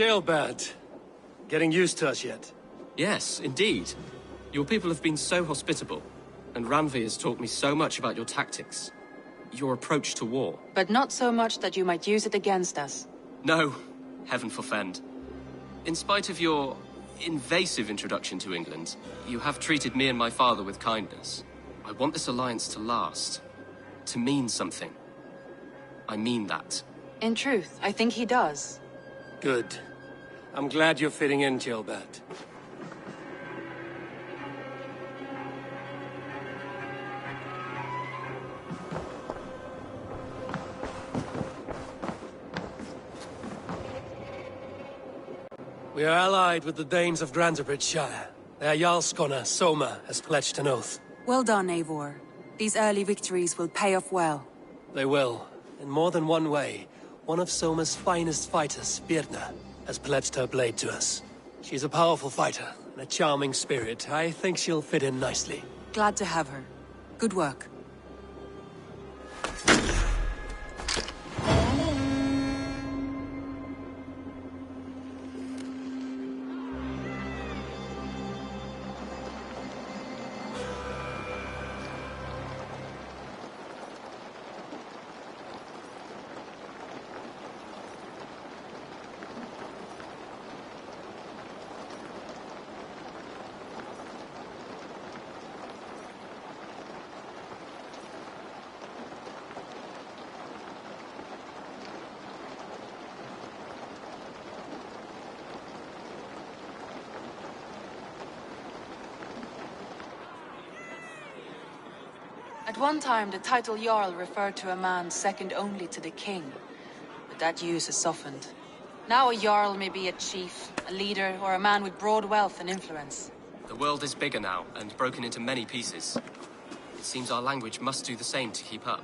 Jailbird. Getting used to us yet? Yes, indeed. Your people have been so hospitable, and Ranvi has taught me so much about your tactics. Your approach to war. But not so much that you might use it against us. No, heaven forfend. In spite of your invasive introduction to England, you have treated me and my father with kindness. I want this alliance to last, to mean something. I mean that. In truth, I think he does. Good. I'm glad you're fitting in, Jailbird. We are allied with the Danes of Grantebridgeshire. Their Jarlskona, Soma, has pledged an oath. Well done, Eivor. These early victories will pay off well. They will. In more than one way. One of Soma's finest fighters, Birna, has pledged her blade to us. She's a powerful fighter, and a charming spirit. I think she'll fit in nicely. Glad to have her. Good work. At one time, the title Jarl referred to a man second only to the king. But that use has softened. Now a Jarl may be a chief, a leader, or a man with broad wealth and influence. The world is bigger now, and broken into many pieces. It seems our language must do the same to keep up.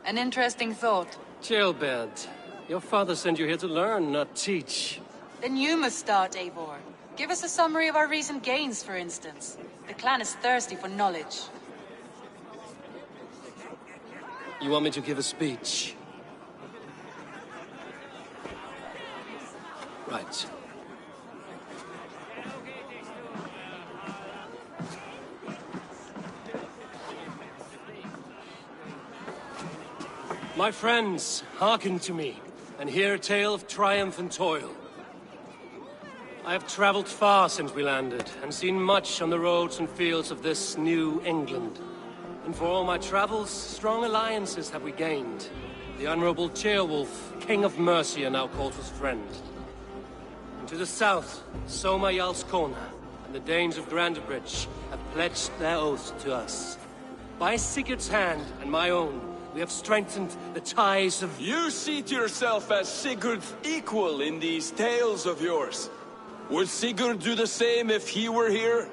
An interesting thought. Jailbird, your father sent you here to learn, not teach. Then you must start, Eivor. Give us a summary of our recent gains, for instance. The clan is thirsty for knowledge. You want me to give a speech? Right. My friends, hearken to me, and hear a tale of triumph and toil. I have traveled far since we landed, and seen much on the roads and fields of this new England. And for all my travels, strong alliances have we gained. The Honorable Ceolwulf, King of Mercia, now calls us friend. And to the south, Soma Jarlskona and the Danes of Grantebridge have pledged their oath to us. By Sigurd's hand and my own, we have strengthened the ties of... You see to yourself as Sigurd's equal in these tales of yours. Would Sigurd do the same if he were here?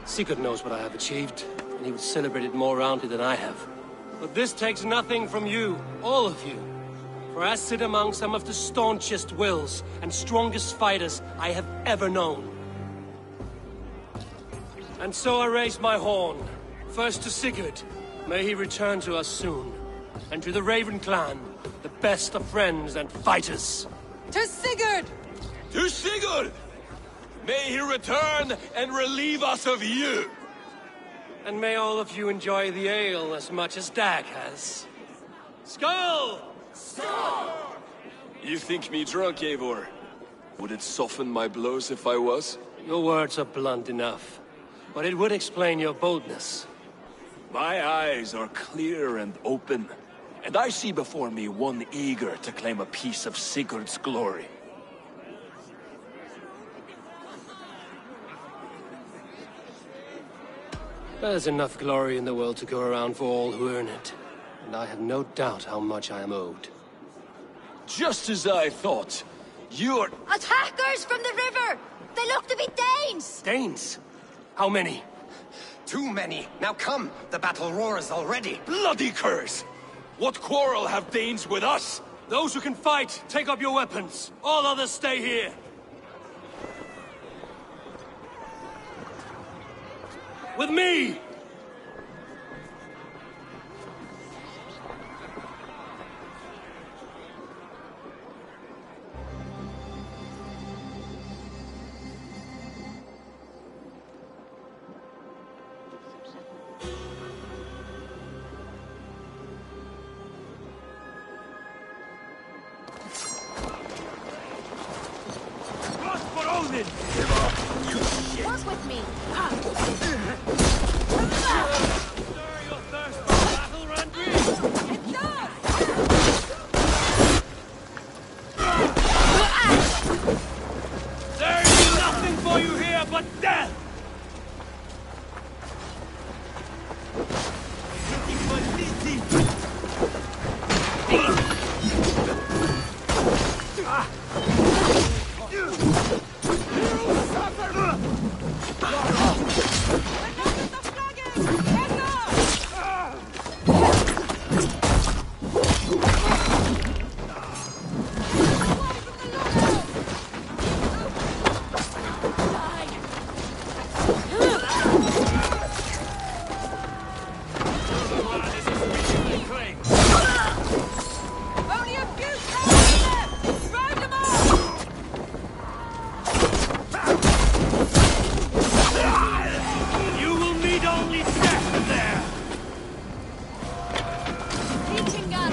Sigurd knows what I have achieved, and he would celebrate it more roundly than I have. But this takes nothing from you, all of you. For I sit among some of the staunchest wills and strongest fighters I have ever known. And so I raise my horn, first to Sigurd, may he return to us soon, and to the Raven clan, the best of friends and fighters. To Sigurd! To Sigurd! May he return and relieve us of you! And may all of you enjoy the ale as much as Dag has. Skull! Skull! You think me drunk, Eivor? Would it soften my blows if I was? Your words are blunt enough, but it would explain your boldness. My eyes are clear and open, and I see before me one eager to claim a piece of Sigurd's glory. There's enough glory in the world to go around for all who earn it, and I have no doubt how much I am owed. Just as I thought. You're... Attackers from the river! They look to be Danes! Danes? How many? Too many. Now come, the battle roars already. Bloody curse! What quarrel have Danes with us? Those who can fight, take up your weapons. All others stay here. With me! didn't give up, you shit! Work with me. Stir your thirst for battle, Randri! There's nothing for you here but death! Only a few seconds left! Round them all! You will meet only death there! Reaching gun.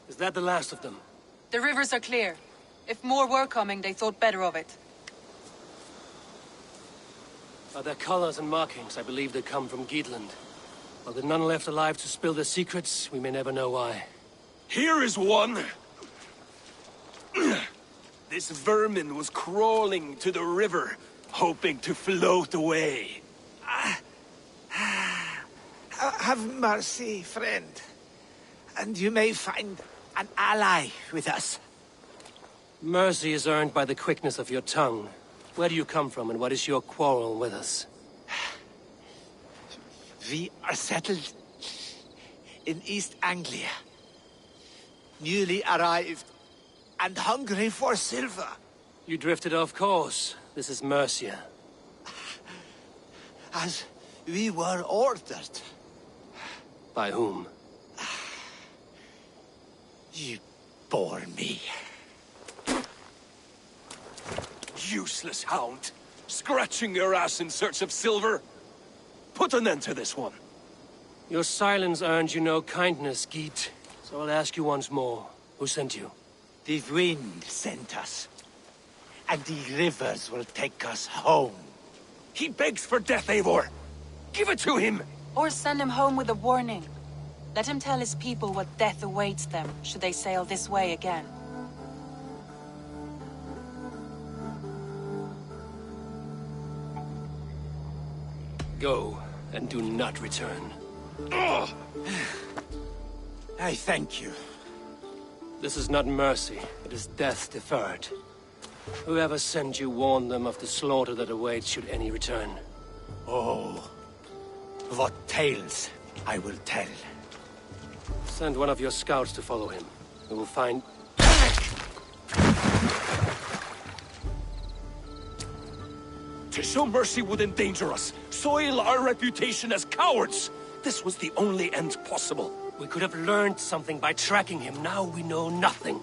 Is that the last of them? The rivers are clear. If more were coming, they thought better of it. By their colors and markings, I believe they come from Geatland. While there are none left alive to spill their secrets, we may never know why. Here is one! This vermin was crawling to the river, hoping to float away. Have mercy, friend. And you may find an ally with us. Mercy is earned by the quickness of your tongue. Where do you come from, and what is your quarrel with us? We are settled in East Anglia. Newly arrived and hungry for silver. You drifted off course. This is Mercia. As we were ordered. By whom? You bore me. Useless hound! Scratching your ass in search of silver! Put an end to this one! Your silence earned you no kindness, Geet. So I'll ask you once more. Who sent you? The wind sent us. And the rivers will take us home. He begs for death, Eivor! Give it to him! Or send him home with a warning. Let him tell his people what death awaits them, should they sail this way again. Go, and do not return. Ugh. I thank you. This is not mercy, it is death deferred. Whoever sent you warned them of the slaughter that awaits should any return. Oh, what tales I will tell. Send one of your scouts to follow him. We will find... To show mercy would endanger us, soil our reputation as cowards. This was the only end possible. We could have learned something by tracking him. Now we know nothing.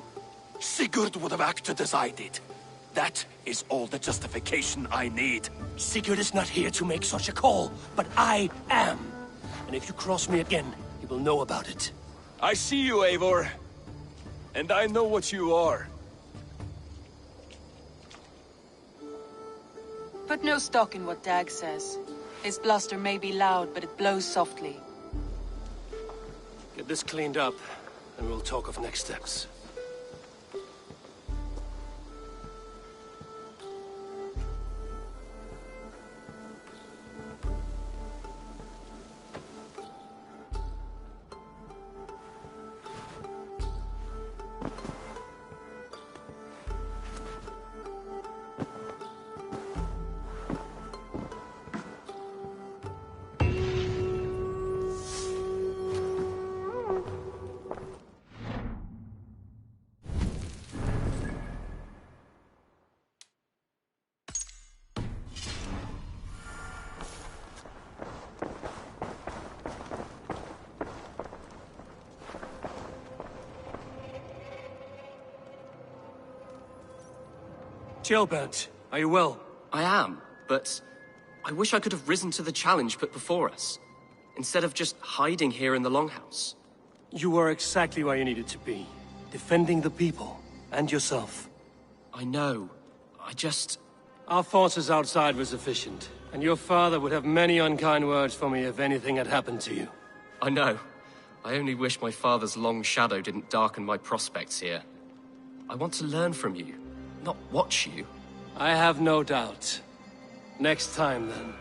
Sigurd would have acted as I did. That is all the justification I need. Sigurd is not here to make such a call, but I am. And if you cross me again, he will know about it. I see you, Eivor. And I know what you are. Put no stock in what Dag says. His bluster may be loud, but it blows softly. Get this cleaned up, and we'll talk of next steps. Gilbert, are you well? I am, but I wish I could have risen to the challenge put before us, instead of just hiding here in the Longhouse. You were exactly where you needed to be, defending the people, and yourself. I know. Our forces outside were sufficient, and your father would have many unkind words for me if anything had happened to you. I know. I only wish my father's long shadow didn't darken my prospects here. I want to learn from you, not watch you. I have no doubt. Next time, then.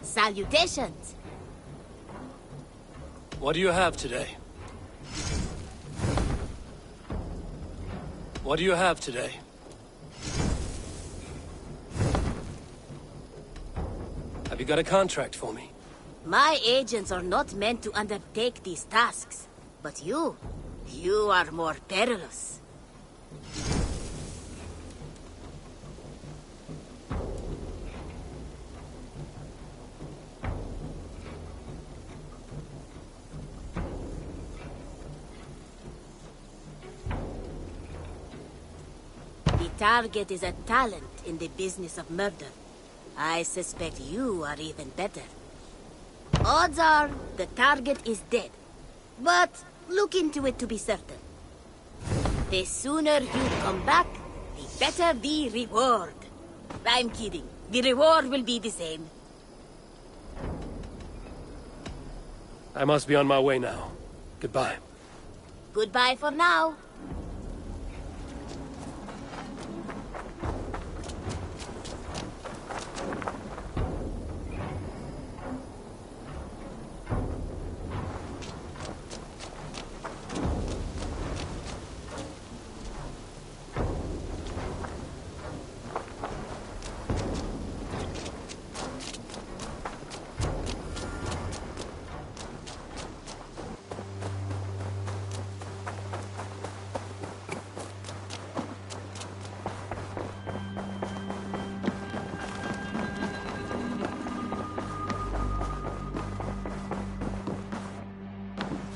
Salutations! What do you have today? What do you have today? Have you got a contract for me? My agents are not meant to undertake these tasks. But you are more perilous. The target is a talent in the business of murder. I suspect you are even better. Odds are the target is dead. But look into it to be certain. The sooner you come back, the better the reward. I'm kidding. The reward will be the same. I must be on my way now. Goodbye. Goodbye for now.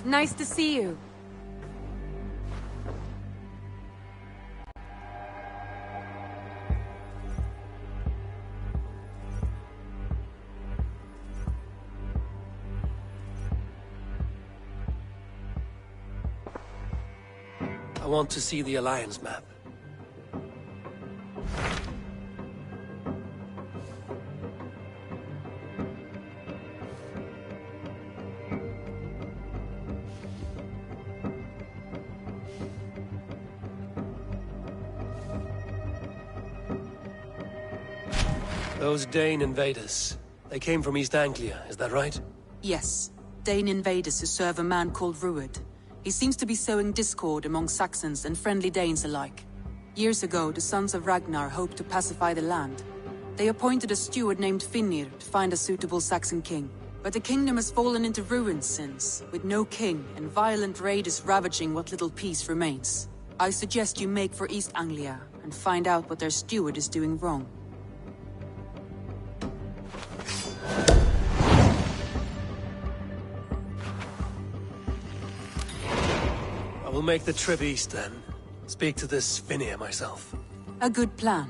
Nice to see you. I want to see the Alliance map. Those Dane invaders, they came from East Anglia, is that right? Yes. Dane invaders who serve a man called Rued. He seems to be sowing discord among Saxons and friendly Danes alike. Years ago, the sons of Ragnar hoped to pacify the land. They appointed a steward named Finnir to find a suitable Saxon king. But the kingdom has fallen into ruins since, with no king and violent raiders ravaging what little peace remains. I suggest you make for East Anglia and find out what their steward is doing wrong. I will make the trip east then. Speak to this Svinia myself. A good plan.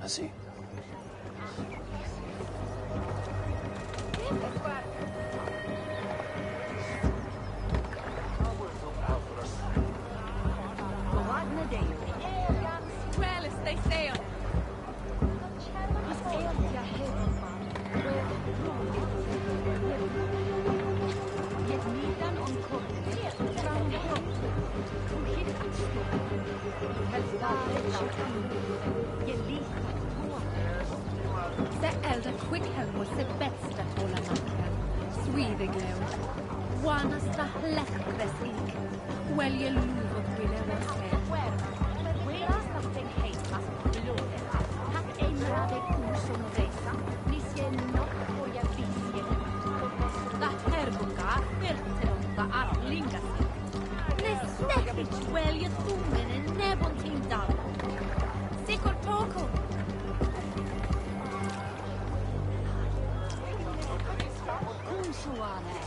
I see. Well, as they say on The elder Quickhelm was the bästa tålamarken. Svideglöm. Wanasta lättresik. Välje luvot ville vara sen. The herbuka vertelonta arlingasi. Nestekich välje tummen en nebonting dal. Sikor toko. Kunsuane.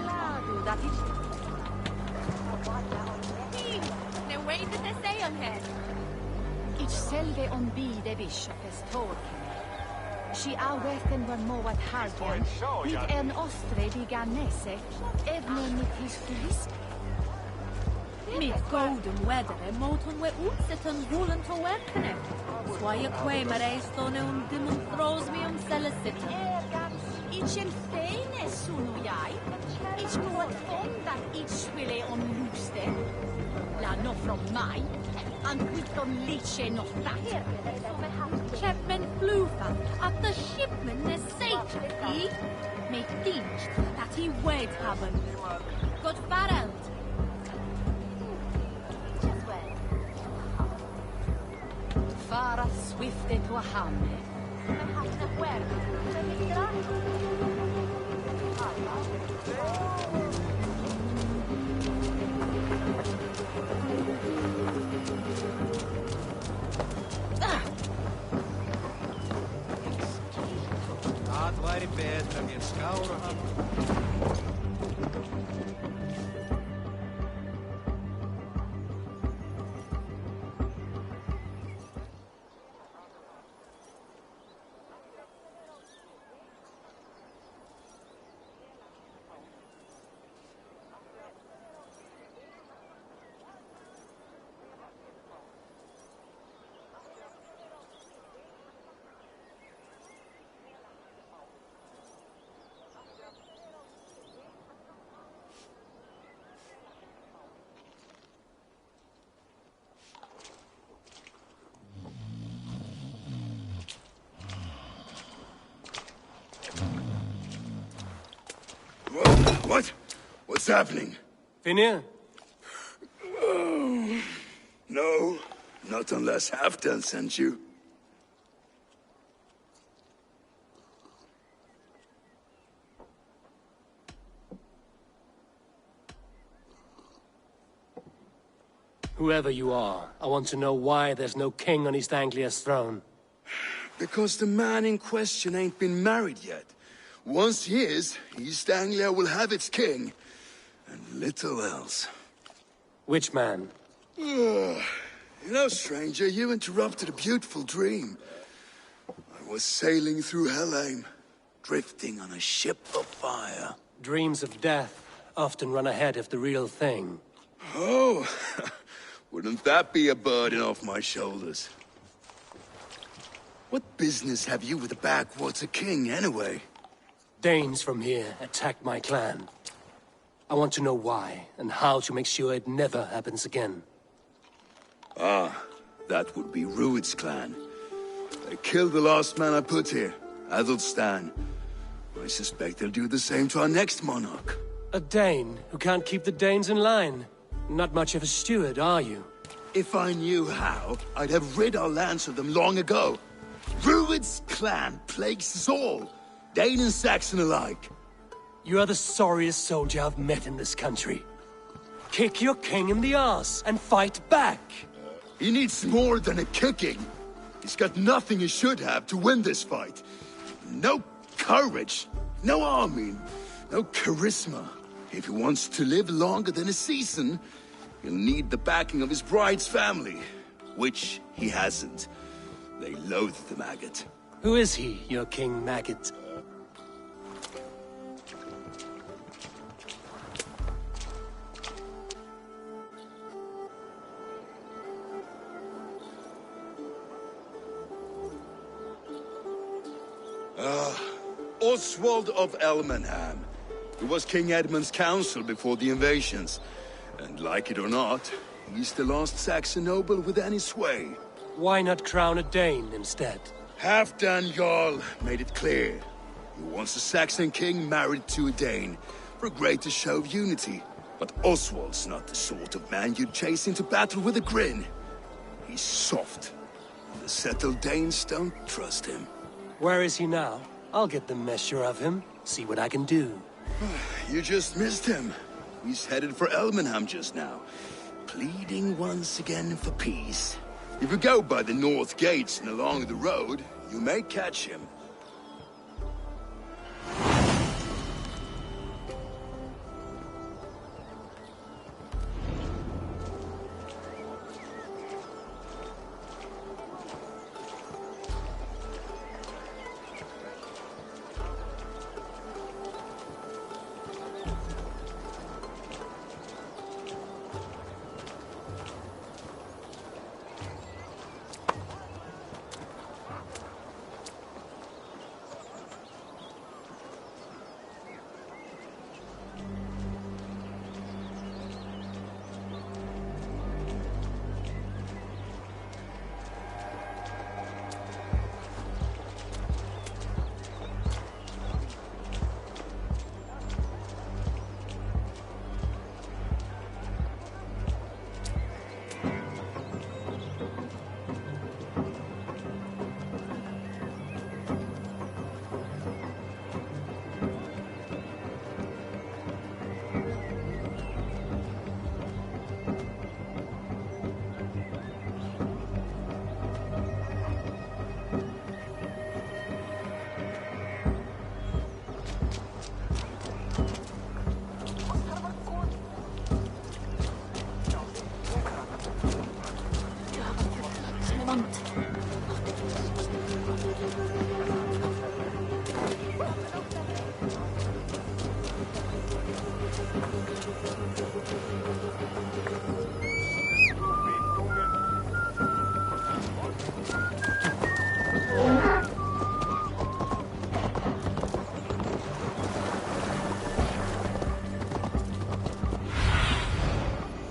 Ladu datich. the way that they say on here. Ich selve on bide bishopes tolken. Si awethen var moat hargen. Vid en ostre biganese. Evne mit historisk. Mitt golden weather moton we utseton volen to werkene. Swaja quemare stone demonstros me celicity. Ich en feine sunu jai. Ich moat fonda ich ville on luste. La no from mai. And quiton liche no that. Chapman flufa at the shipman is safe. He made dinch that he wait haben. Got farreld. Fara swifte to a hamne. Það væri betra mér skára hann. What? What's happening? Finir? Oh, no, not unless Halfdan sent you. Whoever you are, I want to know why there's no king on East Anglia's throne. Because the man in question ain't been married yet. Once he is, East Anglia will have its king, and little else. Which man? You know, stranger, you interrupted a beautiful dream. I was sailing through Helheim, drifting on a ship of fire. Dreams of death often run ahead of the real thing. Oh, wouldn't that be a burden off my shoulders? What business have you with the backwater king, anyway? Danes from here attacked my clan. I want to know why, and how to make sure it never happens again. Ah, that would be Rued's clan. They killed the last man I put here, Athelstan. I suspect they'll do the same to our next monarch. A Dane who can't keep the Danes in line. Not much of a steward, are you? If I knew how, I'd have rid our lands of them long ago. Rued's clan plagues us all, Dane and Saxon alike. You are the sorriest soldier I've met in this country. Kick your king in the arse and fight back. He needs more than a kicking. He's got nothing he should have to win this fight. No courage, no army, no charisma. If he wants to live longer than a season, he'll need the backing of his bride's family, which he hasn't. They loathe the maggot. Who is he, your King Maggot? Oswald of Elmenham. He was King Edmund's counsel before the invasions. And like it or not, he's the last Saxon noble with any sway. Why not crown a Dane instead? Halfdan Jarl made it clear. He wants a Saxon king married to a Dane, for a greater show of unity. But Oswald's not the sort of man you'd chase into battle with a grin. He's soft. The settled Danes don't trust him. Where is he now? I'll get the measure of him, see what I can do. You just missed him. He's headed for Elmenham just now, pleading once again for peace. If you go by the north gates and along the road, you may catch him.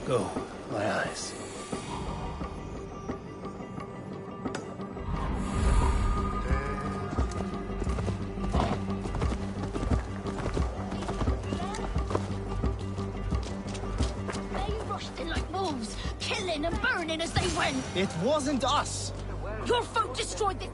Go, my eyes. They rushed in like wolves, killing and burning as they went. It wasn't us. Your folk destroyed the...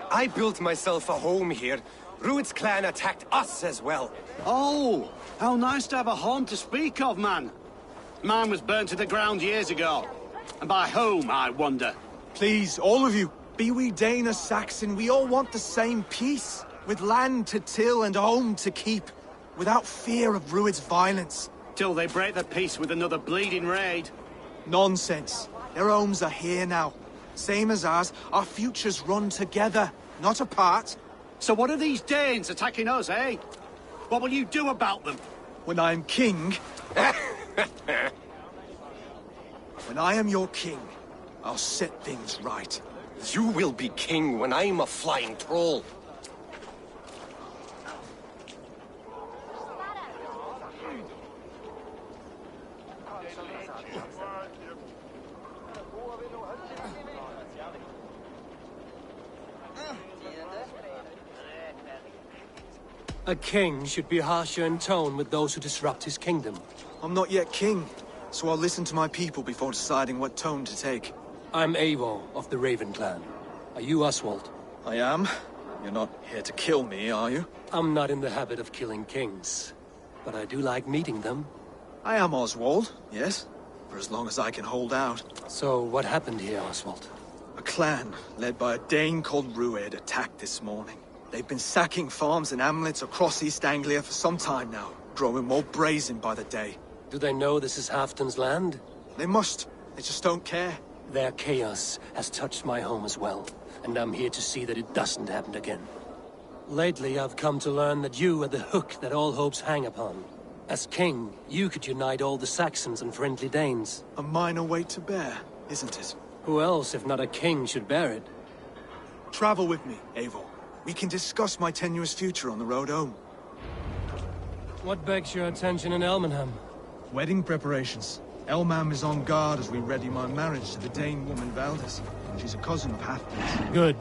I built myself a home here. Rued's clan attacked us as well. Oh, how nice to have a home to speak of, man. Mine was burnt to the ground years ago. And by whom, I wonder? Please, all of you, be we Dane or Saxon, we all want the same peace. With land to till and home to keep. Without fear of Rued's violence. Till they break the peace with another bleeding raid. Nonsense. Their homes are here now. Same as ours, our futures run together, not apart. So what are these Danes attacking us, eh? What will you do about them? When I am king... when I am your king, I'll set things right. You will be king when I'm a flying troll. A king should be harsher in tone with those who disrupt his kingdom. I'm not yet king, so I'll listen to my people before deciding what tone to take. I'm Eivor of the Raven clan. Are you Oswald? I am. You're not here to kill me, are you? I'm not in the habit of killing kings, but I do like meeting them. I am Oswald, yes, for as long as I can hold out. So what happened here, Oswald? A clan, led by a Dane called Rued, attacked this morning. They've been sacking farms and hamlets across East Anglia for some time now, growing more brazen by the day. Do they know this is Halfton's land? They must. They just don't care. Their chaos has touched my home as well, and I'm here to see that it doesn't happen again. Lately, I've come to learn that you are the hook that all hopes hang upon. As king, you could unite all the Saxons and friendly Danes. A minor weight to bear, isn't it? Who else, if not a king, should bear it? Travel with me, Eivor. We can discuss my tenuous future on the road home. What begs your attention in Elmenham? Wedding preparations. Elmam is on guard as we ready my marriage to the Dane woman Valdis. She's a cousin of Halfton's. Good.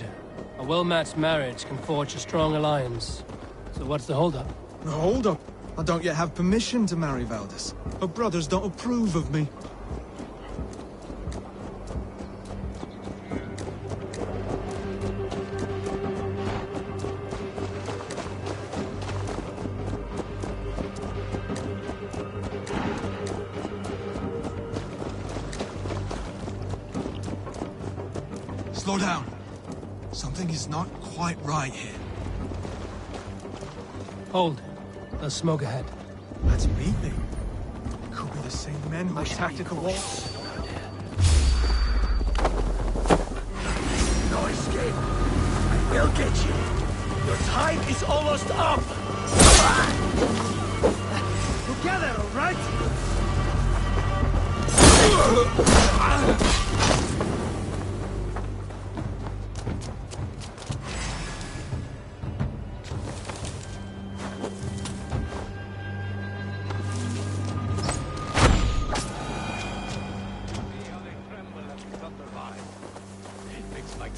A well-matched marriage can forge a strong alliance. So what's the holdup? The holdup? I don't yet have permission to marry Valdis. Her brothers don't approve of me. Slow down. Something is not quite right here. Hold. There's smoke ahead. That's beeping. Could be the same men who attacked at the wall. No escape. I will get you. Your time is almost up. Together, all right?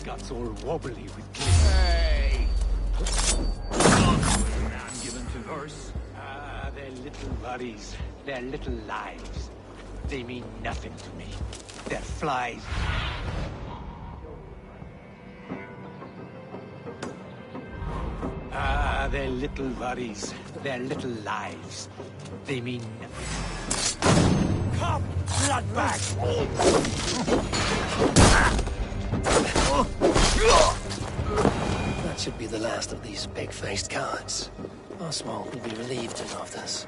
Guts all wobbly with glee. Hey! Man given to verse. Ah, their little worries, their little lives. They mean nothing to me. They're flies. Ah, their little worries, their little lives. They mean nothing. Come, bloodbag! That should be the last of these big-faced cowards. Oswald will be relieved to know of this.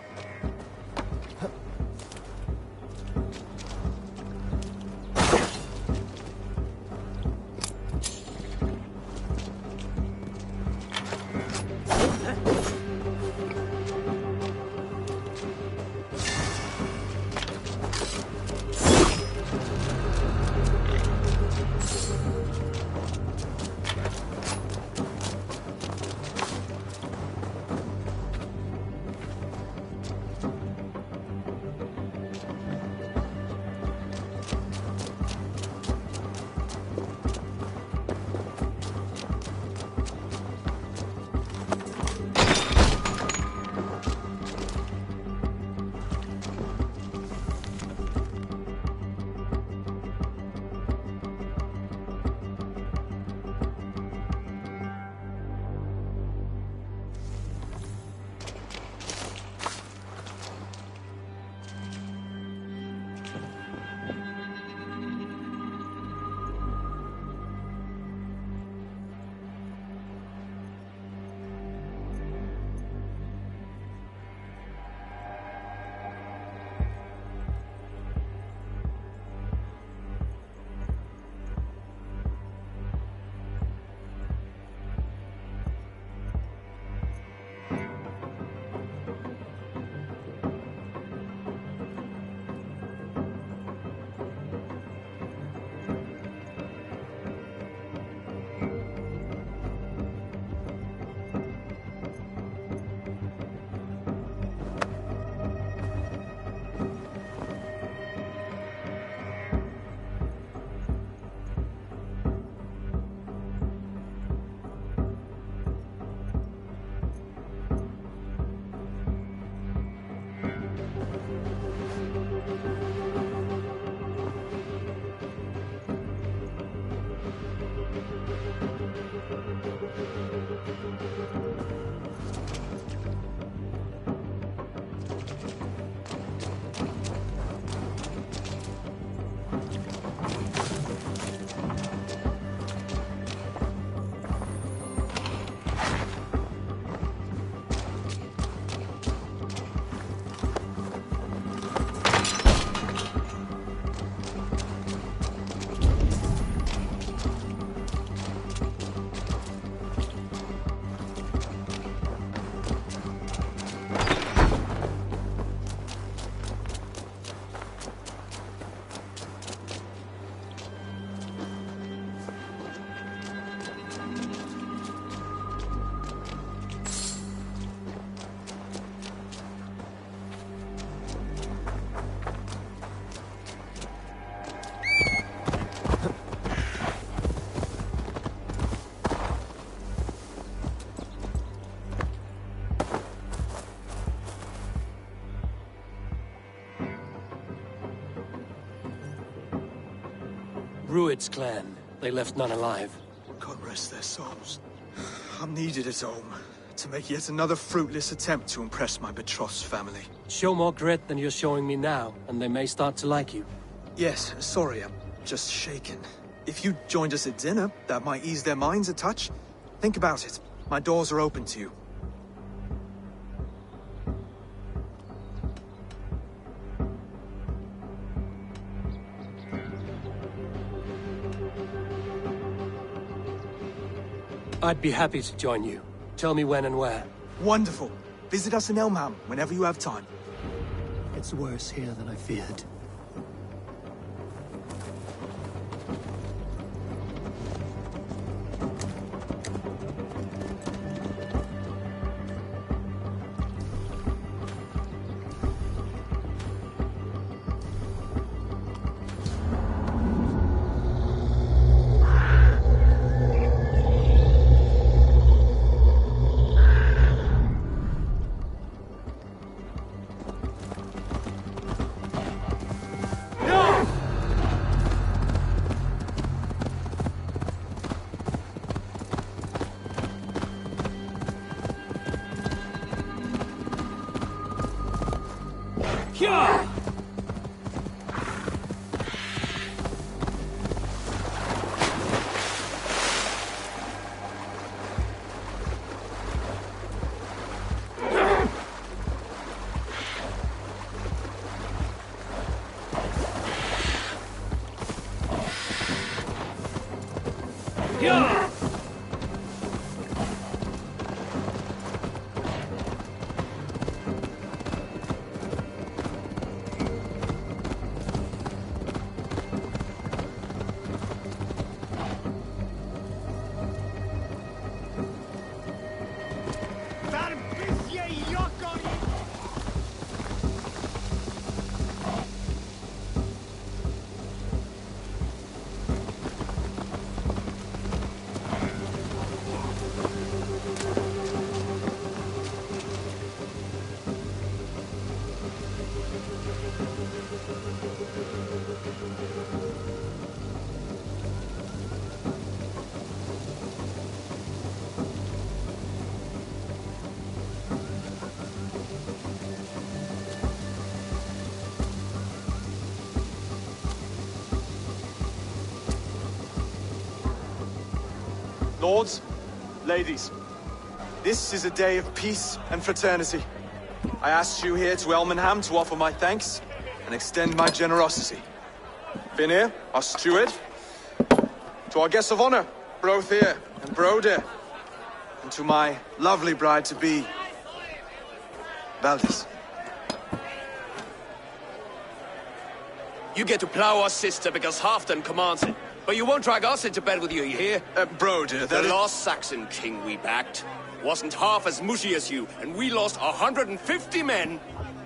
Rued's clan. They left none alive. God rest their souls. I'm needed at home to make yet another fruitless attempt to impress my betrothed's family. Show more grit than you're showing me now, and they may start to like you. Yes, sorry, I'm just shaken. If you joined us at dinner, that might ease their minds a touch. Think about it. My doors are open to you. I'd be happy to join you. Tell me when and where. Wonderful. Visit us in Elmham whenever you have time. It's worse here than I feared. Lords, ladies, this is a day of peace and fraternity. I asked you here to Elmenham to offer my thanks and extend my generosity. Finir, our steward, to our guests of honor, Brothir and Broder, and to my lovely bride-to-be, Valdis. You get to plow our sister because Halfdan commands it. But you won't drag us into bed with you hear? Broder, the last Saxon king we backed wasn't half as mushy as you, and we lost 150 men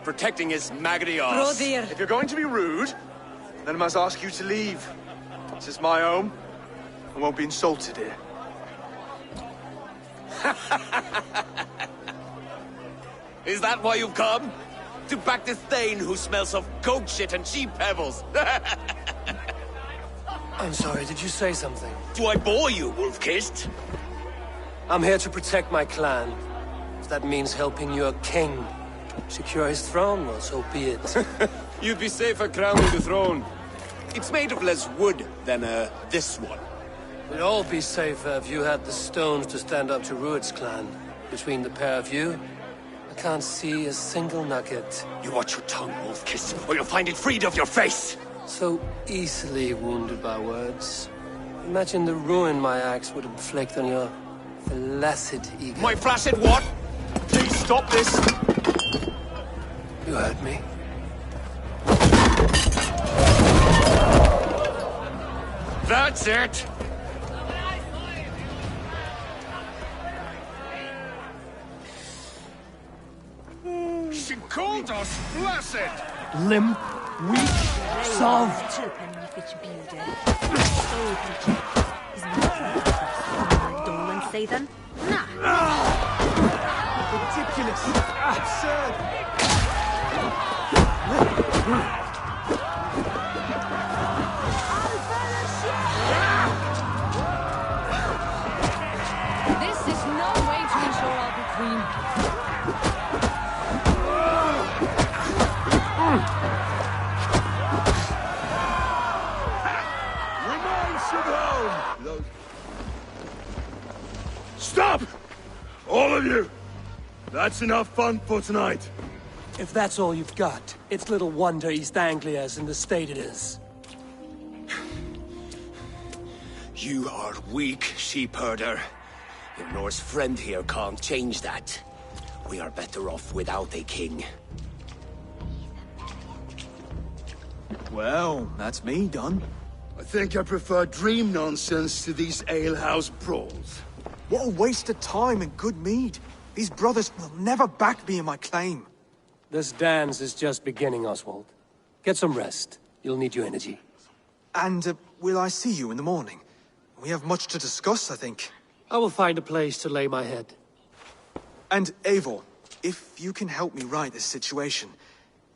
protecting his maggoty arse. Brodir. If you're going to be rude, then I must ask you to leave. This is my home. I won't be insulted here. Is that why you've come? To back this Thane who smells of goat shit and sheep pebbles? I'm sorry, did you say something? Do I bore you, wolf-kissed? I'm here to protect my clan. If that means helping your king secure his throne, well, so be it. You'd be safer crowning the throne. It's made of less wood than, this one. We'd all be safer if you had the stones to stand up to Rued's clan. Between the pair of you, I can't see a single nugget. You watch your tongue, wolf-kissed, or you'll find it freed of your face! So easily wounded by words. Imagine the ruin my axe would inflict on your flaccid ego. My flaccid what? Please stop this! You heard me. That's it! She called us flaccid! Limp, weak, soft. Ridiculous! Absurd! Stop! All of you! That's enough fun for tonight. If that's all you've got, it's little wonder East Anglia's in the state it is. You are weak, sheep herder. Your Norse friend here can't change that. We are better off without a king. Well, that's me done. I think I prefer dream nonsense to these alehouse brawls. What a waste of time and good mead. These brothers will never back me in my claim. This dance is just beginning, Oswald. Get some rest. You'll need your energy. And will I see you in the morning? We have much to discuss, I think. I will find a place to lay my head. And Eivor, if you can help me right this situation,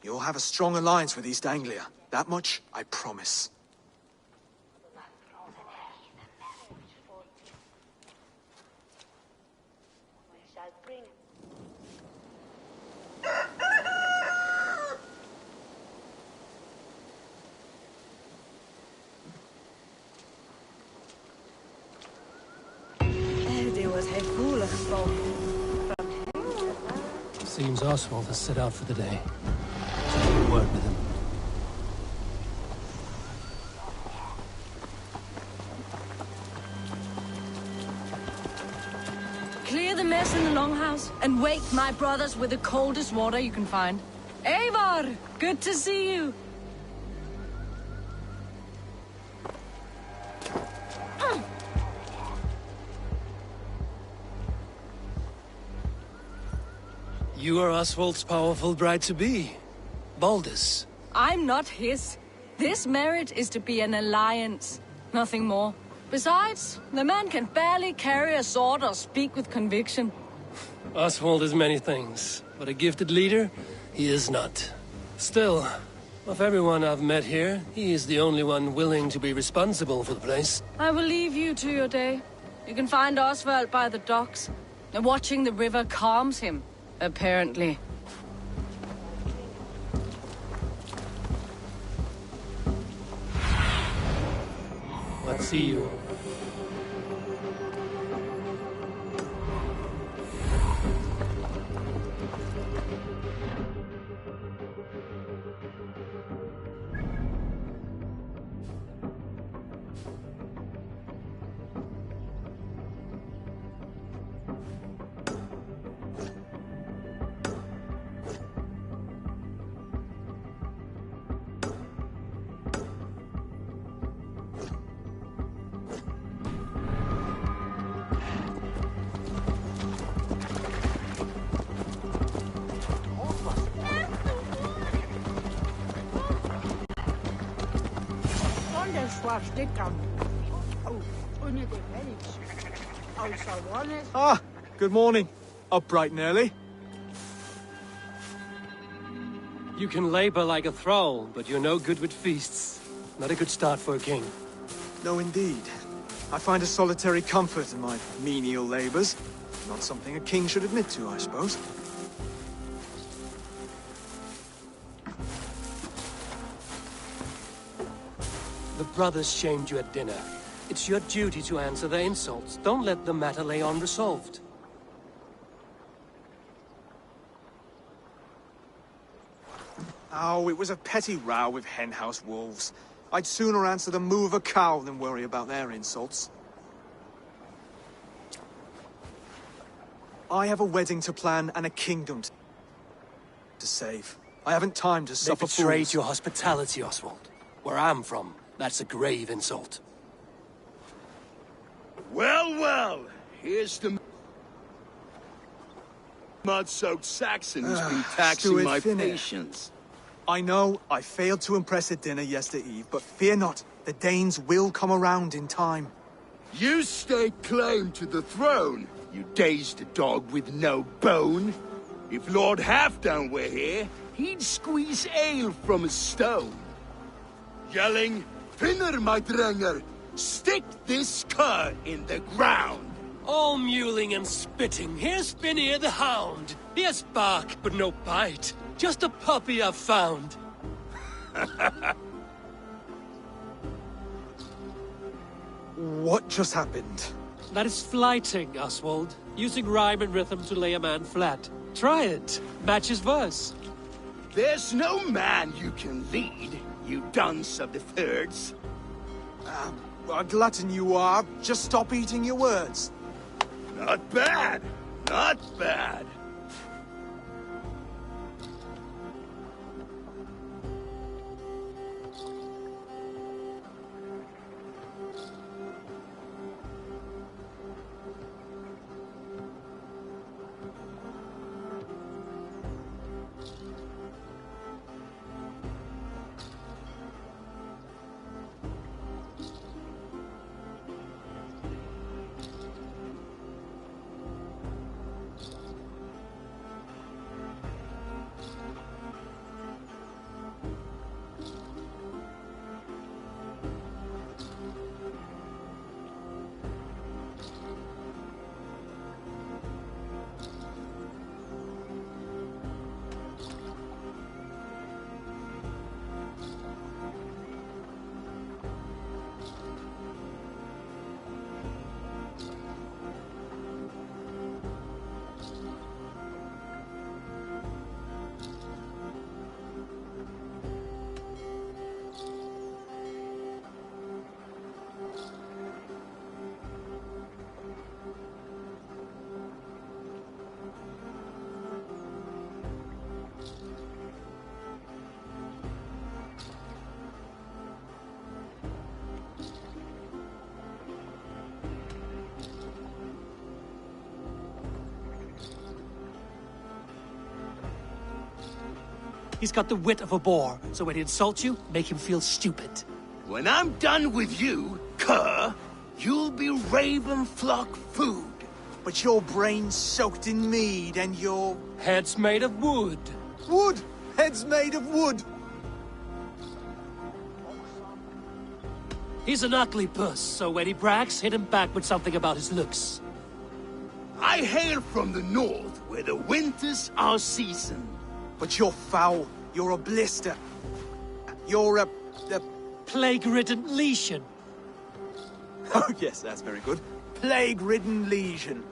you'll have a strong alliance with East Anglia. That much, I promise. Seems Oswald has set out for the day. Should have a word with him. Clear the mess in the longhouse and wake my brothers with the coldest water you can find. Eivor, good to see you. You are Oswald's powerful bride-to-be, Baldus. I'm not his. This marriage is to be an alliance, nothing more. Besides, the man can barely carry a sword or speak with conviction. Oswald is many things, but a gifted leader, he is not. Still, of everyone I've met here, he is the only one willing to be responsible for the place. I will leave you to your day. You can find Oswald by the docks. And watching the river calms him, apparently. Let's see you. Ah, good morning. Up bright and early. You can labor like a thrall, but you're no good with feasts. Not a good start for a king. No, indeed. I find a solitary comfort in my menial labors. Not something a king should admit to, I suppose. The brothers shamed you at dinner. It's your duty to answer their insults. Don't let the matter lay unresolved. Oh, it was a petty row with henhouse wolves. I'd sooner answer the moo of a cow than worry about their insults. I have a wedding to plan and a kingdom to save. I haven't time to suffer fools. They betrayed your hospitality, Oswald. Where I'm from, that's a grave insult. Well, well, here's the mud-soaked Saxon who's been taxing my patience. I know I failed to impress at dinner yesterday eve, but fear not, the Danes will come around in time. You stake claim to the throne, you dazed dog with no bone. If Lord Halfdan were here, he'd squeeze ale from a stone. Yelling, "Finner, my drenger! Stick this cur in the ground!" All mewling and spitting. Here's Finnear the hound. He has bark, but no bite. Just a puppy I've found. What just happened? That is flighting, Oswald. Using rhyme and rhythm to lay a man flat. Try it. Match his verse. There's no man you can lead, you dunce of the thirds. A glutton you are. Just stop eating your words. Not bad. Not bad. He's got the wit of a boar, so when he insults you, make him feel stupid. When I'm done with you, cur, you'll be raven flock food. But your brain's soaked in mead and your... Head's made of wood. Wood! Head's made of wood! He's an ugly puss, so when he brags, hit him back with something about his looks. I hail from the north, where the winters are seasoned. But you're foul. You're a blister. You're a plague-ridden lesion. Oh, yes, that's very good. Plague-ridden lesion.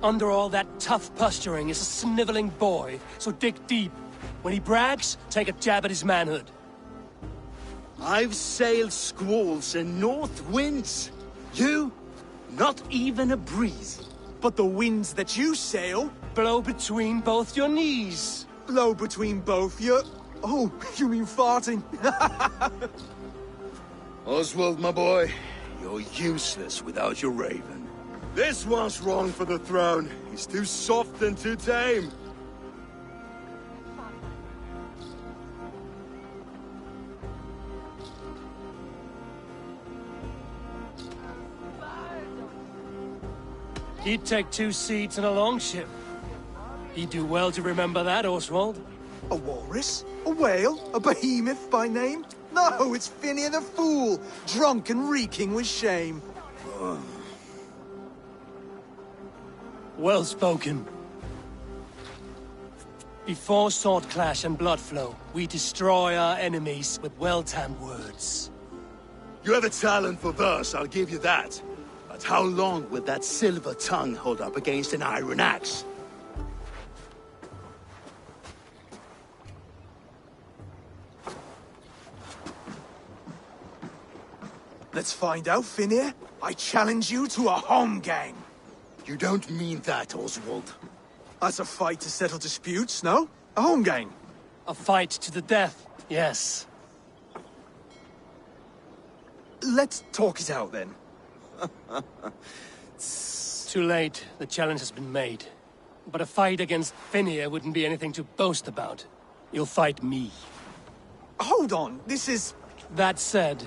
Under all that tough posturing is a sniveling boy, so dig deep. When he brags, take a jab at his manhood. I've sailed squalls and north winds. You, not even a breeze. But the winds that you sail... Blow between both your knees. Blow between both your... Oh, you mean farting? Oswald, my boy, you're useless without your raven. This one's wrong for the throne. He's too soft and too tame. He'd take 2 seats in a longship. He'd do well to remember that, Oswald. A walrus? A whale? A behemoth by name? No, it's Phineas the Fool, drunk and reeking with shame. Well spoken. Before sword clash and blood flow, we destroy our enemies with well-timed words. You have a talent for verse, I'll give you that. But how long will that silver tongue hold up against an iron axe? Let's find out, Phineas. I challenge you to a home gang. You don't mean that, Oswald. That's a fight to settle disputes, no? A home gang. A fight to the death, yes. Let's talk it out, then. Too late. The challenge has been made. But a fight against Phineas wouldn't be anything to boast about. You'll fight me. Hold on, this is... That said,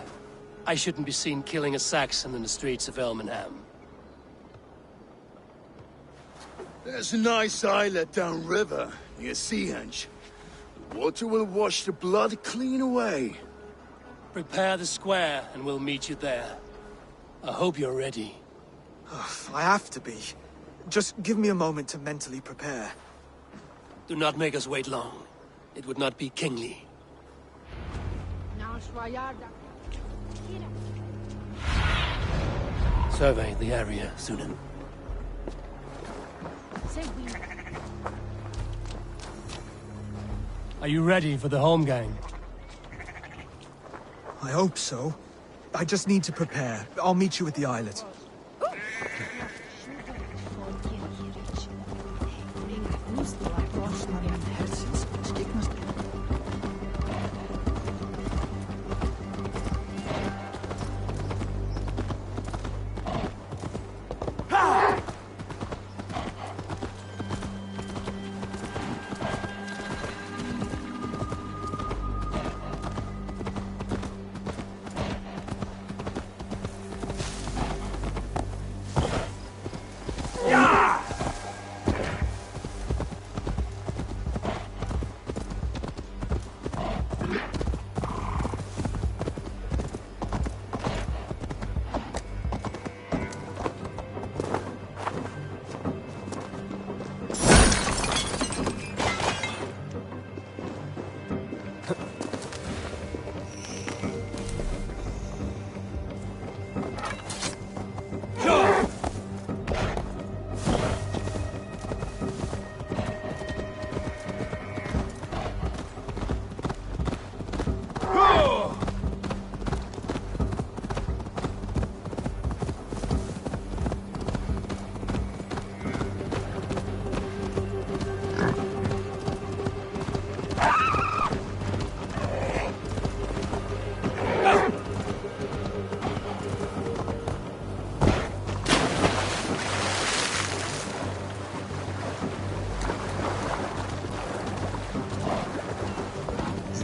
I shouldn't be seen killing a Saxon in the streets of Elmenham. There's a nice islet downriver, near Seahenge. The water will wash the blood clean away. Prepare the square, and we'll meet you there. I hope you're ready. I have to be. Just give me a moment to mentally prepare. Do not make us wait long. It would not be kingly. survey the area, Sunan. Are you ready for the home gang? I hope so. I just need to prepare. I'll meet you at the islet.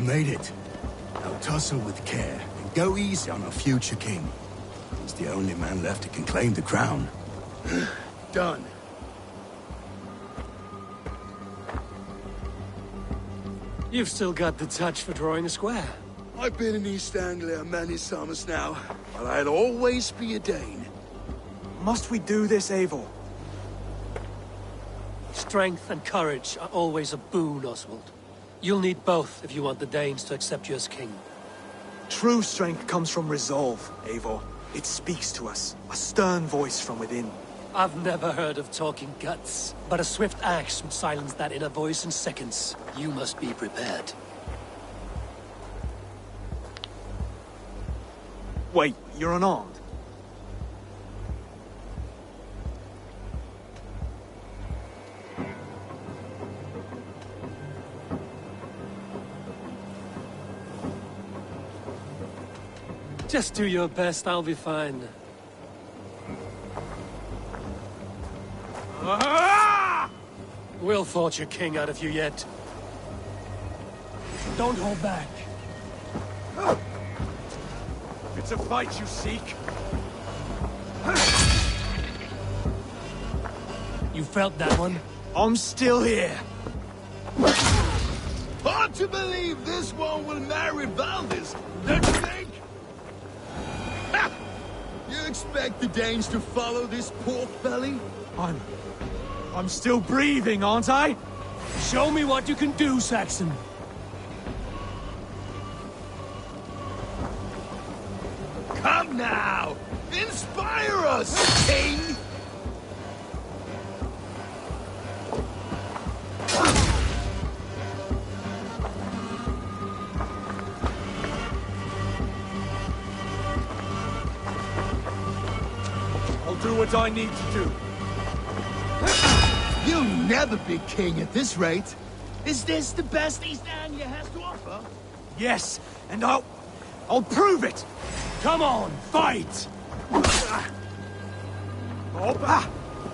Made it. Now tussle with care and go easy on our future king. He's the only man left who can claim the crown. Done. You've still got the touch for drawing a square. I've been in East Anglia many summers now, but I'll always be a Dane. Must we do this, Eivor? Strength and courage are always a boon, Oswald. You'll need both if you want the Danes to accept you as king. True strength comes from resolve, Eivor. It speaks to us, a stern voice from within. I've never heard of talking guts, but a swift axe would silence that inner voice in seconds. You must be prepared. Wait, you're unarmed? Just do your best, I'll be fine. We'll forge a king out of you yet. Don't hold back. It's a fight you seek. You felt that one? I'm still here. Hard to believe this one will marry Valdis, don't you think? Ha! You expect the Danes to follow this pork belly? I'm still breathing, aren't I? Show me what you can do, Saxon. Come now! Inspire us, King! I'll do what I need to do. You'll never be king at this rate. Is this the best East Anglia has to offer? Yes, and I'll prove it! Come on, fight!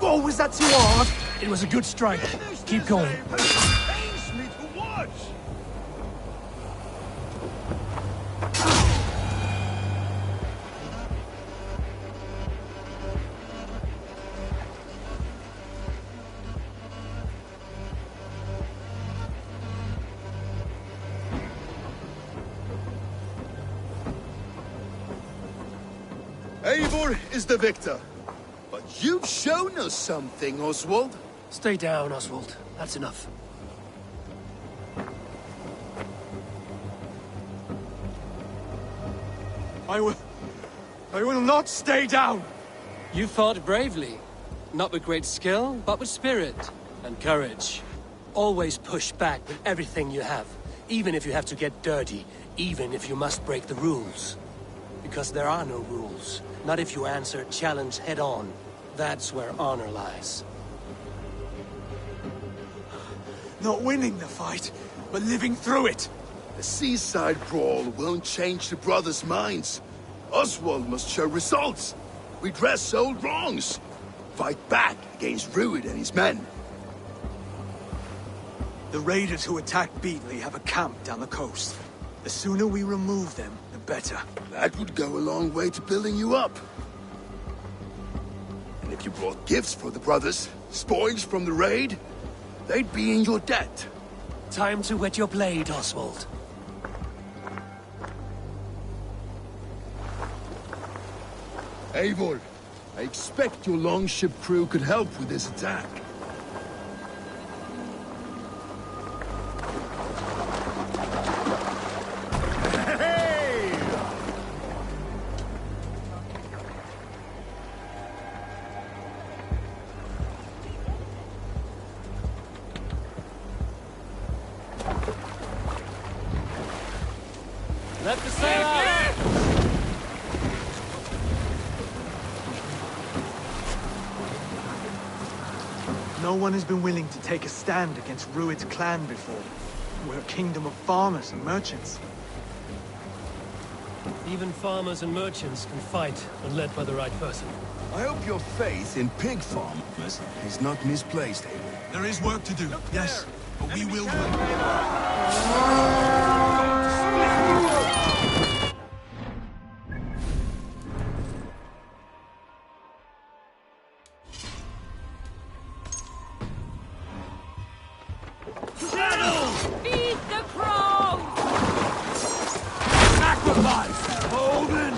Oh, was that too hard? It was a good strike. Keep going. Pains me to watch! Eivor is the victor. But you've shown us something, Oswald. Stay down, Oswald. That's enough. I will not stay down. You fought bravely. Not with great skill, but with spirit and courage. Always push back with everything you have, even if you have to get dirty, even if you must break the rules. Because there are no rules. Not if you answer challenge head on. That's where honor lies. Not winning the fight, but living through it. A seaside brawl won't change the brothers' minds. Oswald must show results. Redress old wrongs. Fight back against Rued and his men. The raiders who attacked Beatley have a camp down the coast. The sooner we remove them, the better. That would go a long way to building you up. And if you brought gifts for the brothers, spoils from the raid, they'd be in your debt. Time to wet your blade, Oswald. Eivor, I expect your longship crew could help with this attack. Let the sail out! No one has been willing to take a stand against Rued's clan before. We're a kingdom of farmers and merchants. Even farmers and merchants can fight when led by the right person. I hope your faith in pig farmers is not misplaced, Eivor. There is work to do, yes, but we will win. Feed the crow! Sacrifice! Hold it!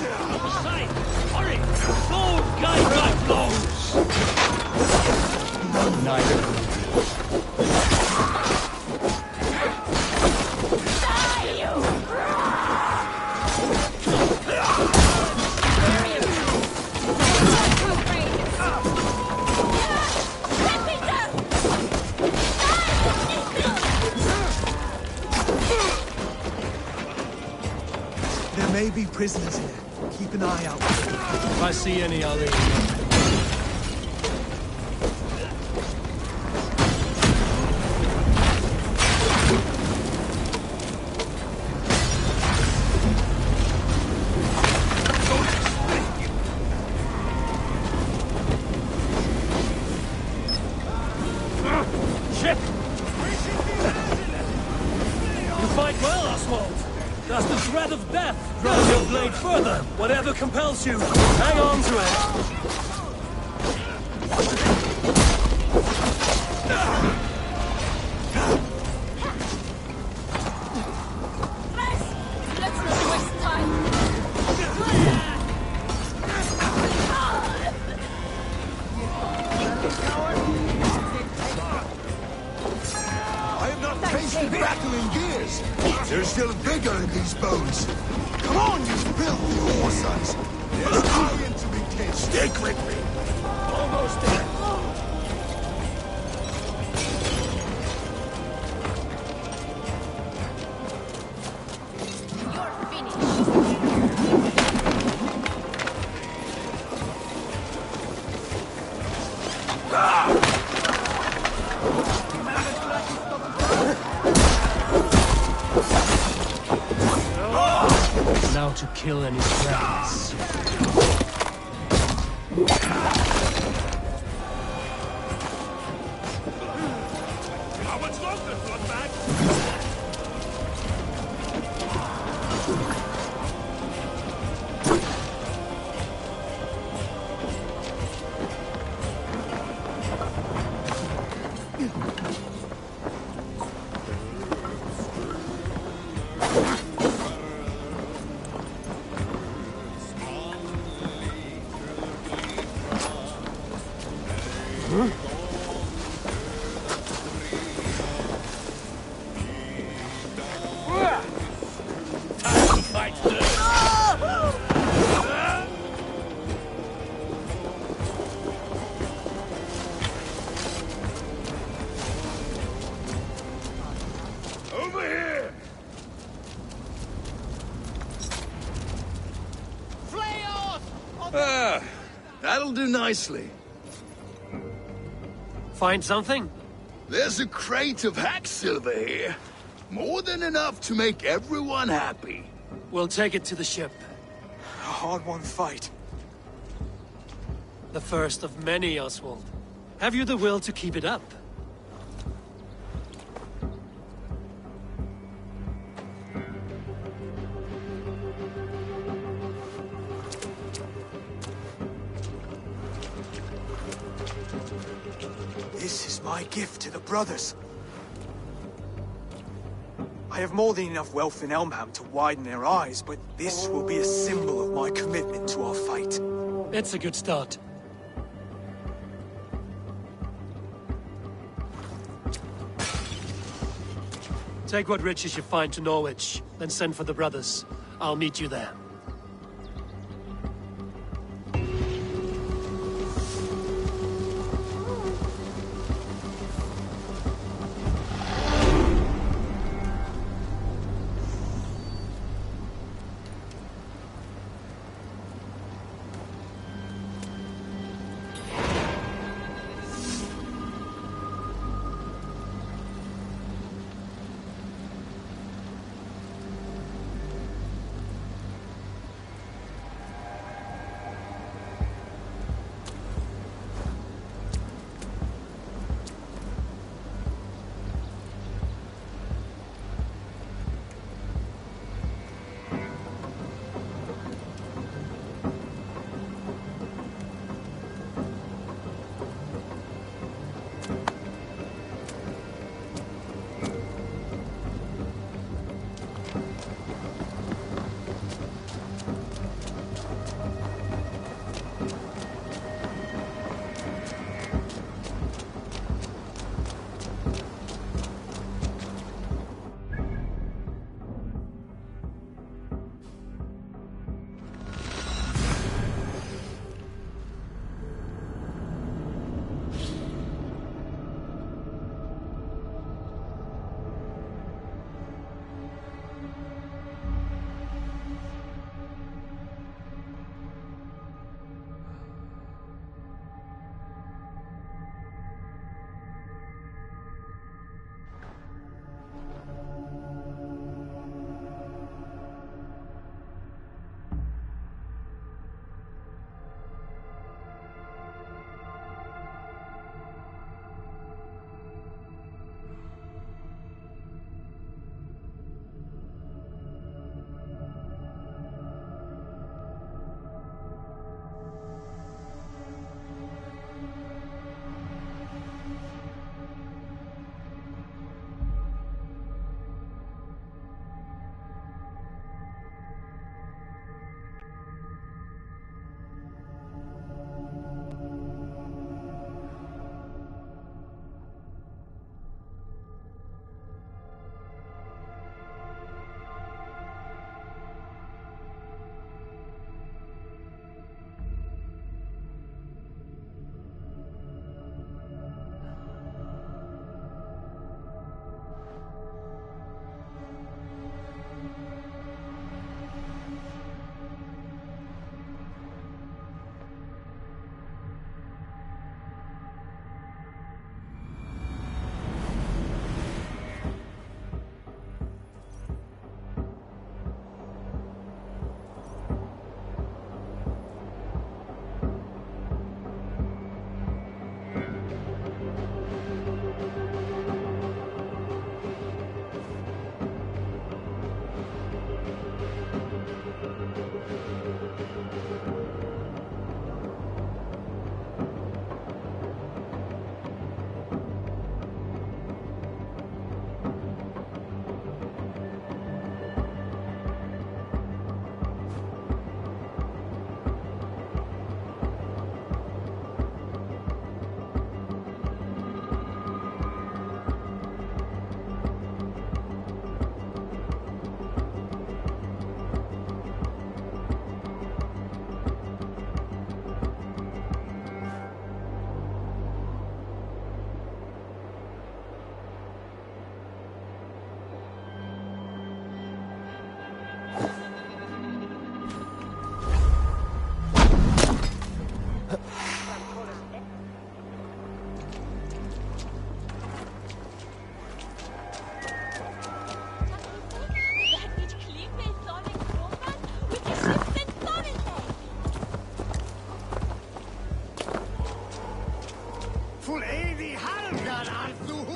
Sight! Hurry! Bold guide right blows! None neither. Die, you! There may be prisoners here. Keep an eye out. If I see any, I'll leave. Shit! You fight well, Oswald. Does the threat of death drive your blade further? Whatever compels you, hang on to it. Let's not waste time. I have not tasted battle in years. There's still vigor in these bones. Come on, you filthy whoresons. There's iron to be killed. Stick with me. Almost there. You're finished. Now to kill any threats. How much longer, bloodbag? That'll do nicely. Find something? There's a crate of hack silver here. More than enough to make everyone happy. We'll take it to the ship. A hard-won fight. The first of many, Oswald. Have you the will to keep it up? This is my gift to the brothers. I have more than enough wealth in Elmham to widen their eyes, but this will be a symbol of my commitment to our fight. It's a good start. Take what riches you find to Norwich, then send for the brothers. I'll meet you there.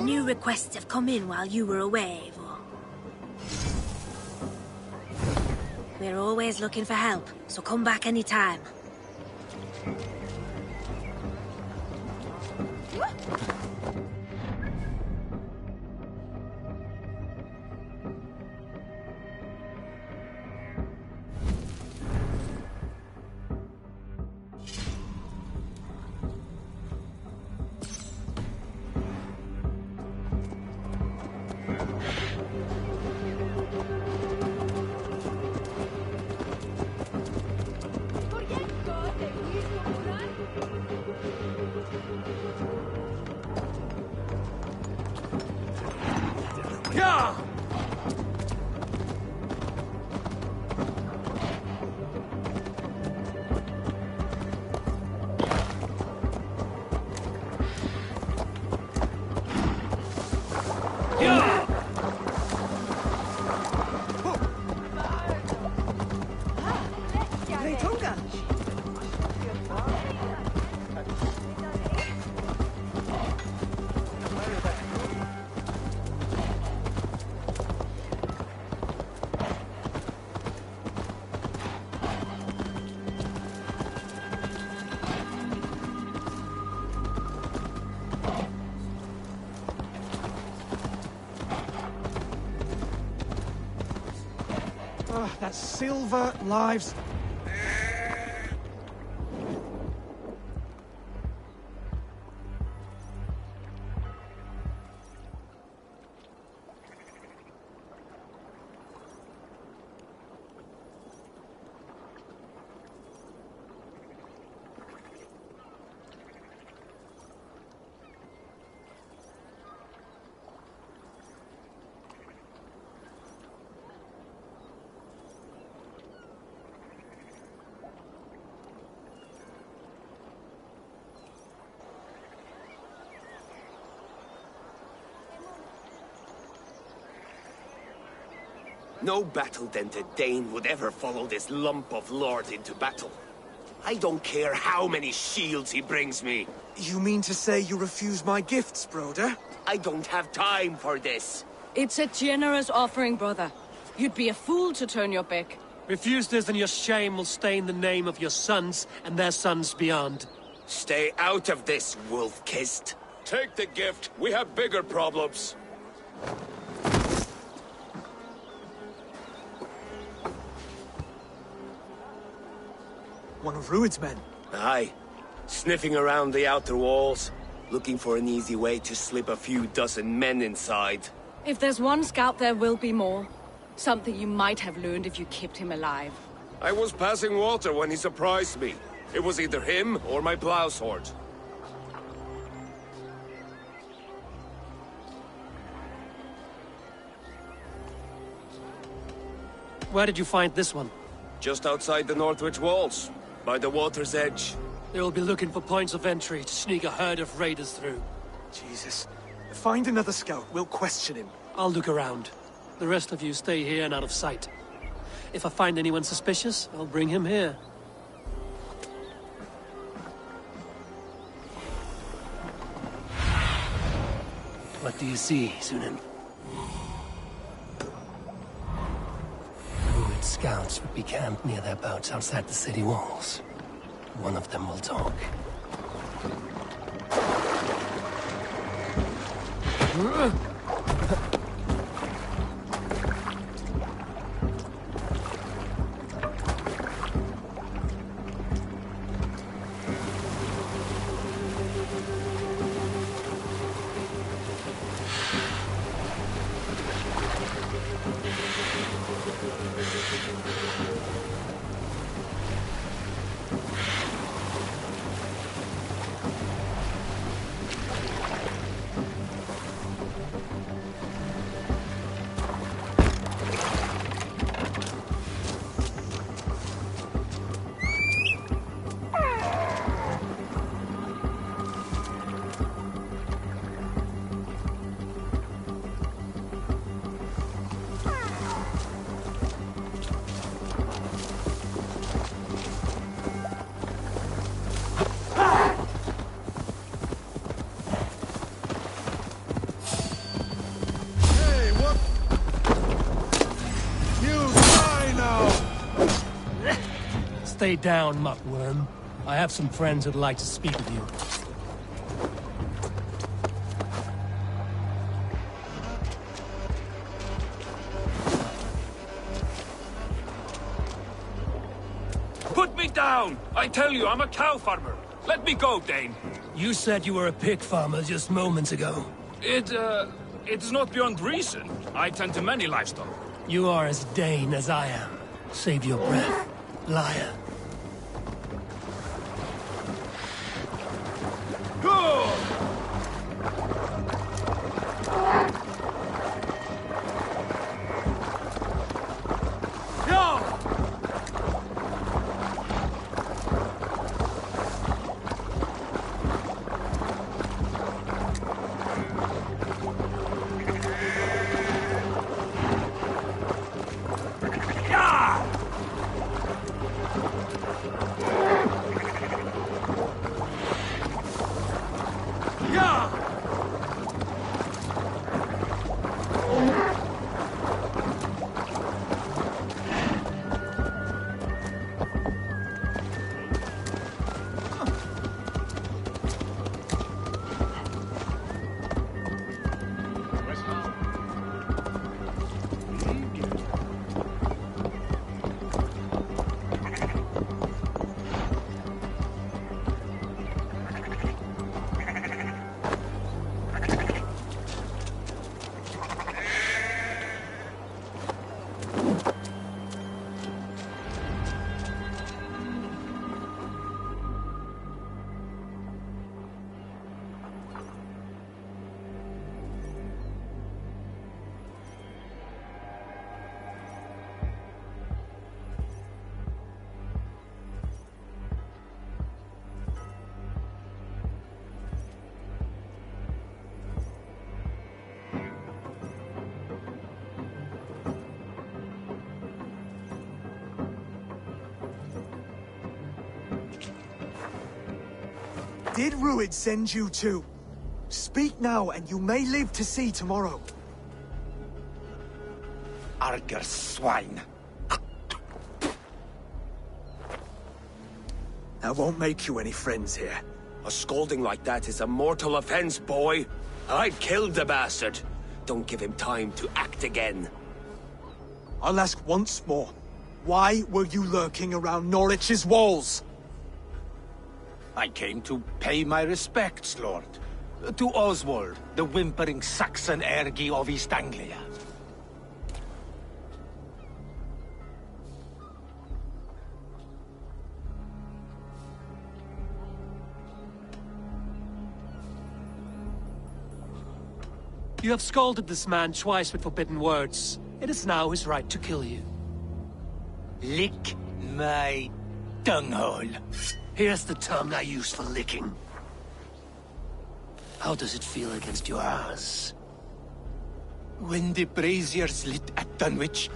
new requests have come in while you were away, Vor. We're always looking for help, so come back anytime. That's silver lives. No battle-dented Dane would ever follow this lump of lord into battle. I don't care how many shields he brings me. You mean to say you refuse my gifts, Broder? I don't have time for this. It's a generous offering, brother. You'd be a fool to turn your back. Refuse this and your shame will stain the name of your sons and their sons beyond. Stay out of this, wolf-kissed. Take the gift. We have bigger problems. One of Rued's men. Aye. Sniffing around the outer walls. Looking for an easy way to slip a few dozen men inside. If there's one scout, there will be more. Something you might have learned if you kept him alive. I was passing water when he surprised me. It was either him or my plow sword. Where did you find this one? Just outside the Northwich walls. By the water's edge. They will be looking for points of entry to sneak a herd of raiders through. Jesus. Find another scout. We'll question him. I'll look around. The rest of you stay here and out of sight. If I find anyone suspicious, I'll bring him here. What do you see, Sunan? Rued scouts would be camped near their boats outside the city walls. One of them will talk. Stay down, muckworm. I have some friends who'd like to speak with you. Put me down! I tell you, I'm a cow farmer. Let me go, Dane. You said you were a pig farmer just moments ago. It's not beyond reason. I tend to many livestock. You are as Dane as I am. Save your breath, liar. Go! Did Rued send you too? Speak now, and you may live to see tomorrow. Arger swine. I won't make you any friends here. A scolding like that is a mortal offense, boy. I'd killed the bastard. Don't give him time to act again. I'll ask once more. Why were you lurking around Norwich's walls? I came to pay my respects, Lord. To Oswald, the whimpering Saxon ergi of East Anglia. You have scolded this man twice with forbidden words. It is now his right to kill you. Lick my dunghole. Here's the tongue I use for licking. How does it feel against your ass? When the braziers lit at Dunwich,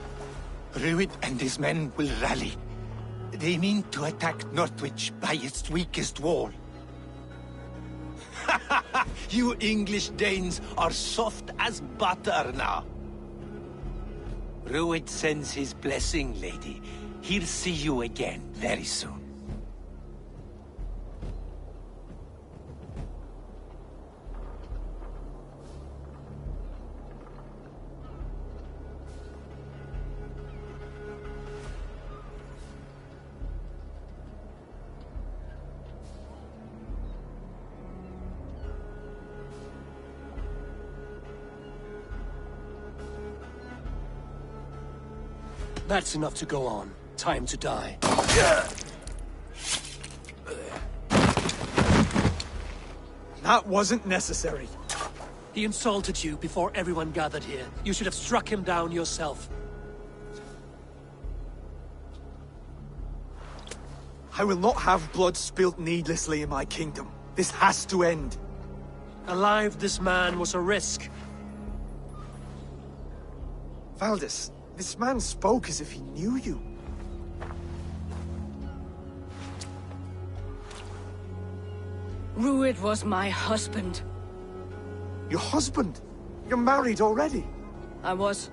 Rued and his men will rally. They mean to attack Northwich by its weakest wall. You English Danes are soft as butter now. Rued sends his blessing, lady. He'll see you again very soon. That's enough to go on. Time to die. That wasn't necessary. He insulted you before everyone gathered here. You should have struck him down yourself. I will not have blood spilt needlessly in my kingdom. This has to end. Alive, this man was a risk. Valdis, this man spoke as if he knew you. Rued was my husband. Your husband? You're married already? I was.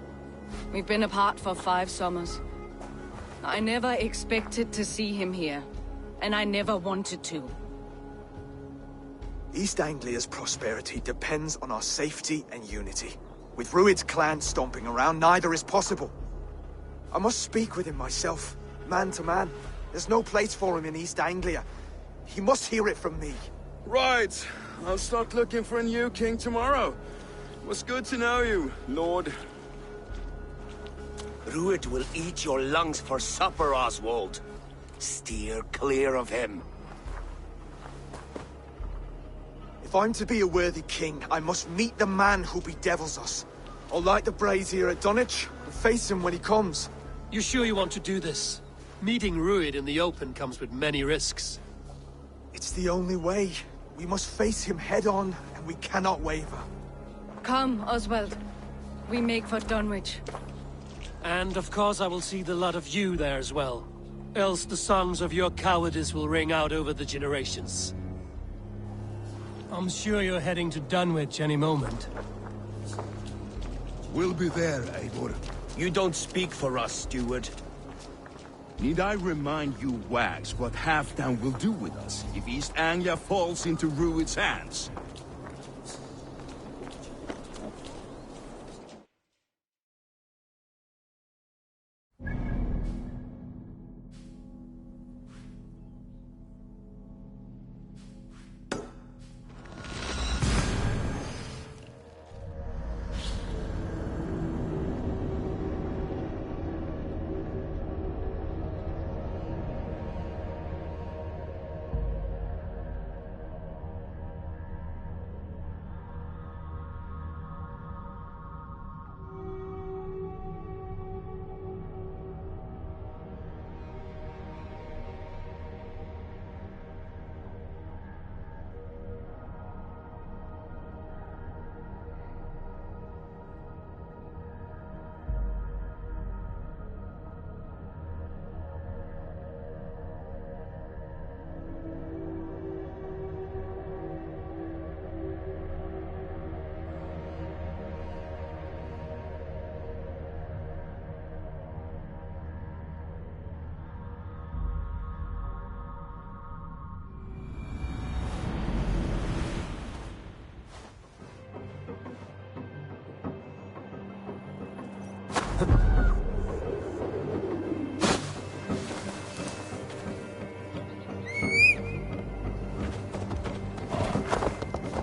We've been apart for 5 summers. I never expected to see him here, and I never wanted to. East Anglia's prosperity depends on our safety and unity. With Rued's clan stomping around, neither is possible. I must speak with him myself, man to man. There's no place for him in East Anglia. He must hear it from me. Right. I'll start looking for a new king tomorrow. It was good to know you, Lord. Rued will eat your lungs for supper, Oswald. Steer clear of him. If I'm to be a worthy king, I must meet the man who bedevils us. I'll light the brazier at Dunwich and face him when he comes. You sure you want to do this? Meeting Rued in the open comes with many risks. It's the only way. We must face him head-on, and we cannot waver. Come, Oswald. We make for Dunwich. And of course I will see the lot of you there as well. Else the songs of your cowardice will ring out over the generations. I'm sure you're heading to Dunwich any moment. We'll be there, Eivor. You don't speak for us, steward. Need I remind you, wags, what Halfdan will do with us if East Anglia falls into Rued's hands?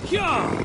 Yeah!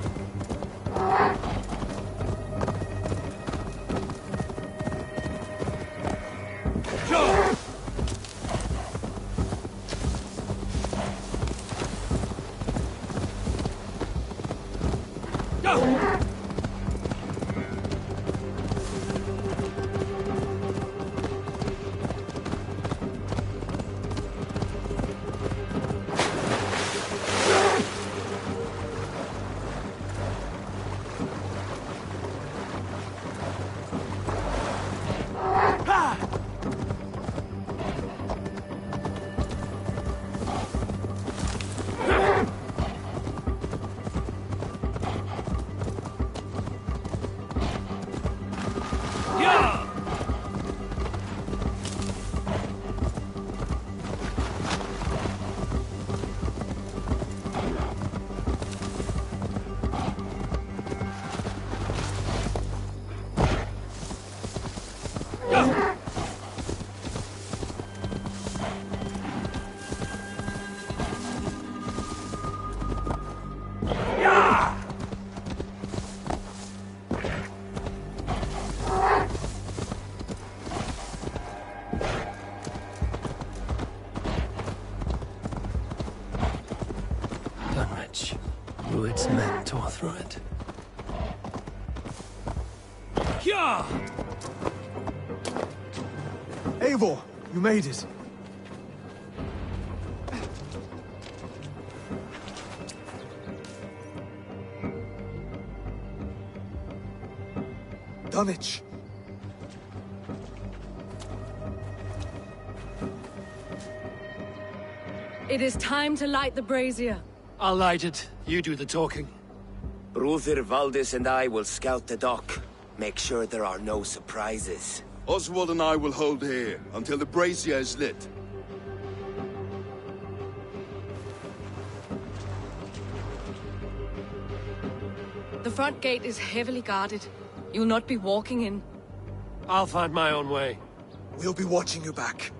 Rued's men tore through it. Yeah! Eivor, you made it. Dunwich. It is time to light the brazier. I'll light it. You do the talking. Brother Valdis and I will scout the dock. Make sure there are no surprises. Oswald and I will hold here until the brazier is lit. The front gate is heavily guarded. You'll not be walking in. I'll find my own way. We'll be watching you back.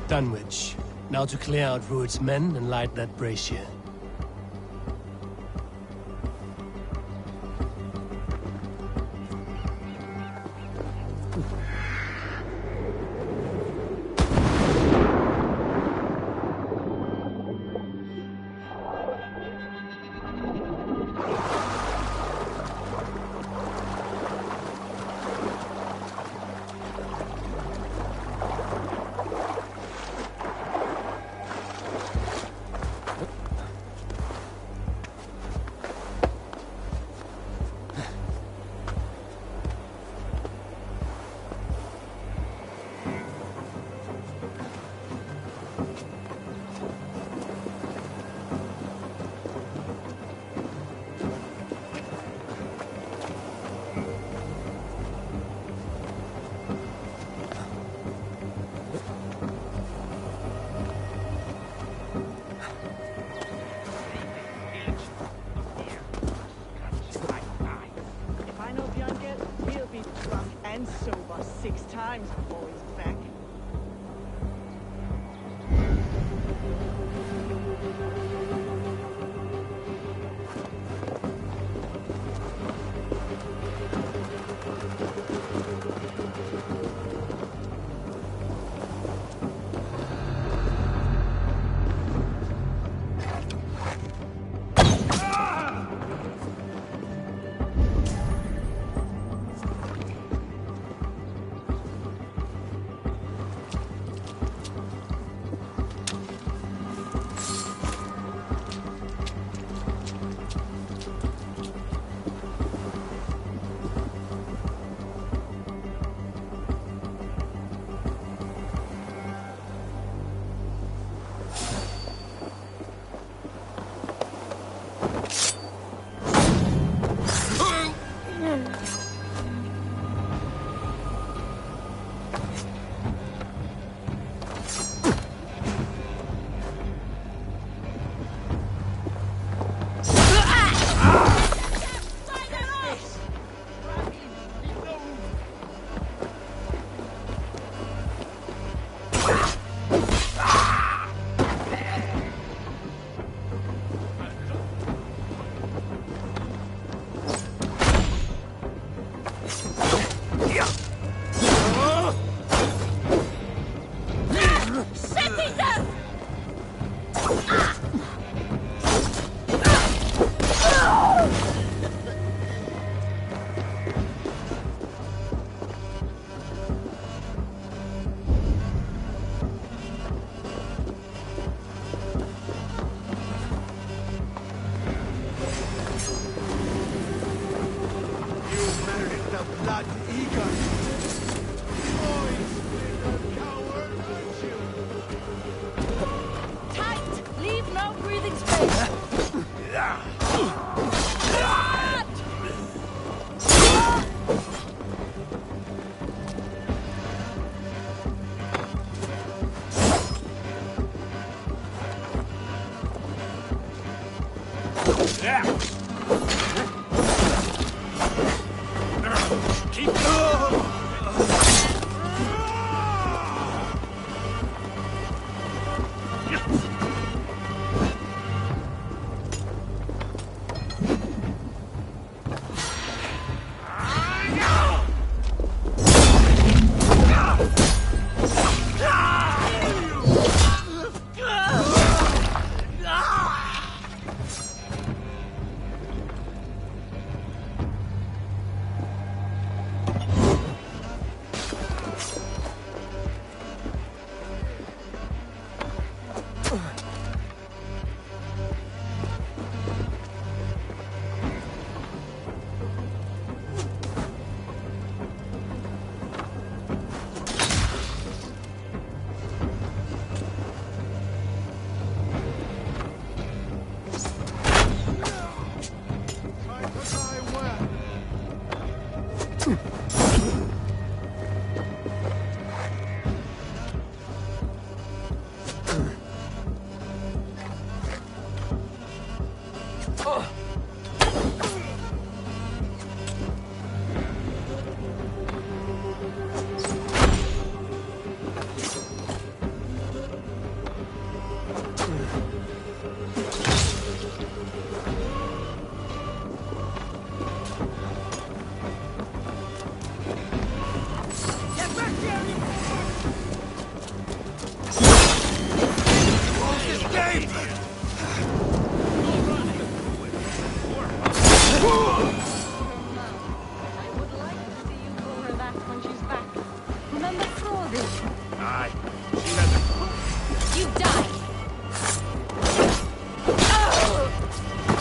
Dunwich. Now to clear out Rued's men and light that brazier. And sober 6 times before he's back.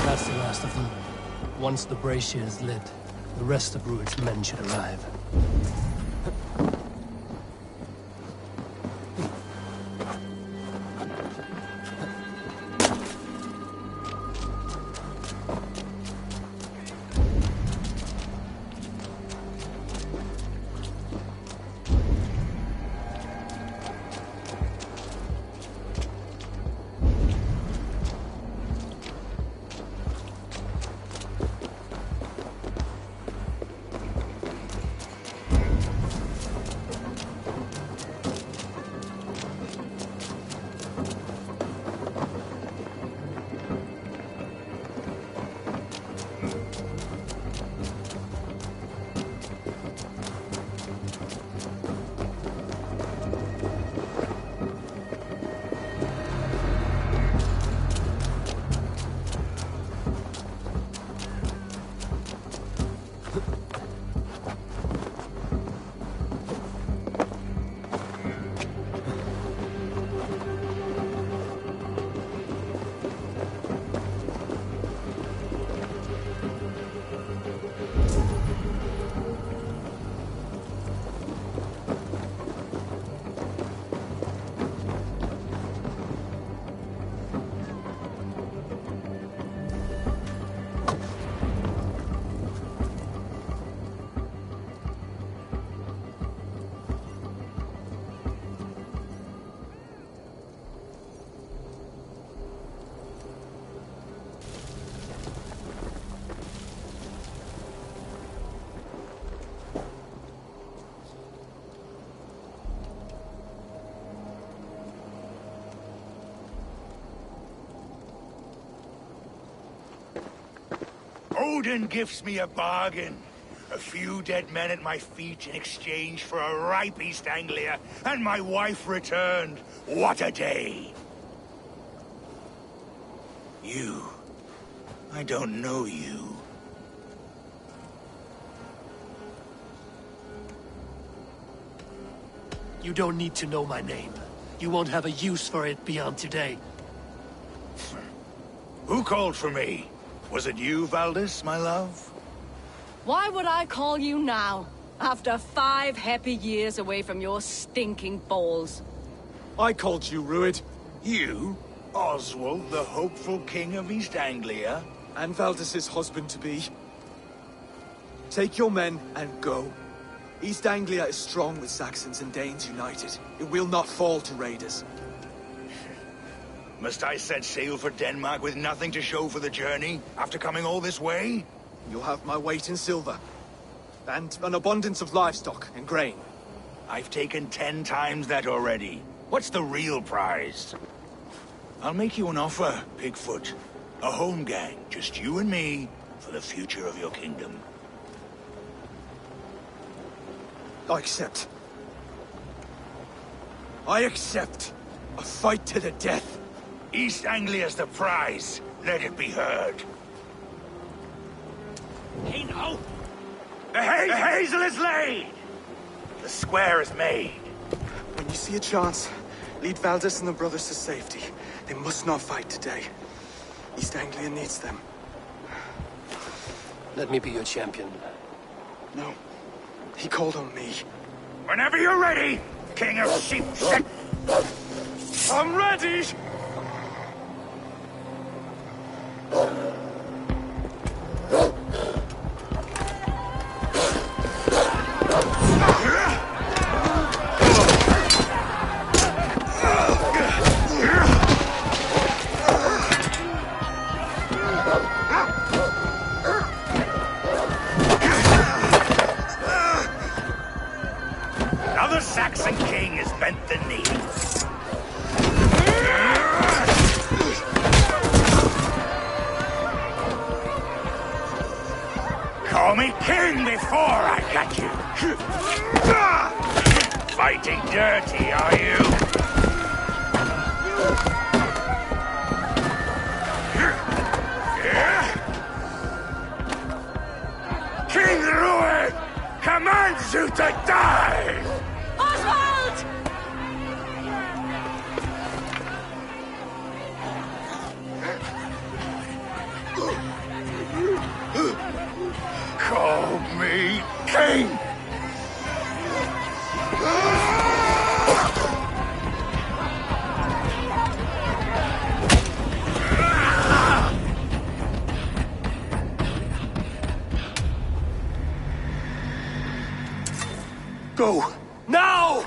That's the last of them. Once the brazier is lit, the rest of Rued's men should arrive. Odin gives me a bargain. A few dead men at my feet in exchange for a ripe East Anglia, and my wife returned. What a day! You. I don't know you. You don't need to know my name. You won't have a use for it beyond today. Who called for me? Was it you, Valdis, my love? Why would I call you now, after 5 happy years away from your stinking balls? I called you, Rued. You? Oswald, the hopeful king of East Anglia? And Valdis's husband-to-be. Take your men and go. East Anglia is strong with Saxons and Danes united. It will not fall to raiders. Must I set sail for Denmark with nothing to show for the journey, after coming all this way? You'll have my weight in silver. And an abundance of livestock and grain. I've taken 10 times that already. What's the real prize? I'll make you an offer, Pigfoot. A home gang, just you and me, for the future of your kingdom. I accept. I accept. A fight to the death. East Anglia's the prize. Let it be heard. Hey, no! The hazel is laid! The square is made. When you see a chance, lead Valdis and the brothers to safety. They must not fight today. East Anglia needs them. Let me be your champion. No. He called on me. Whenever you're ready, King of Sheep. I'm ready! king before I got you. Fighting dirty, are you? King Rued commands you to die! Oswald! Call me king! Go! Now!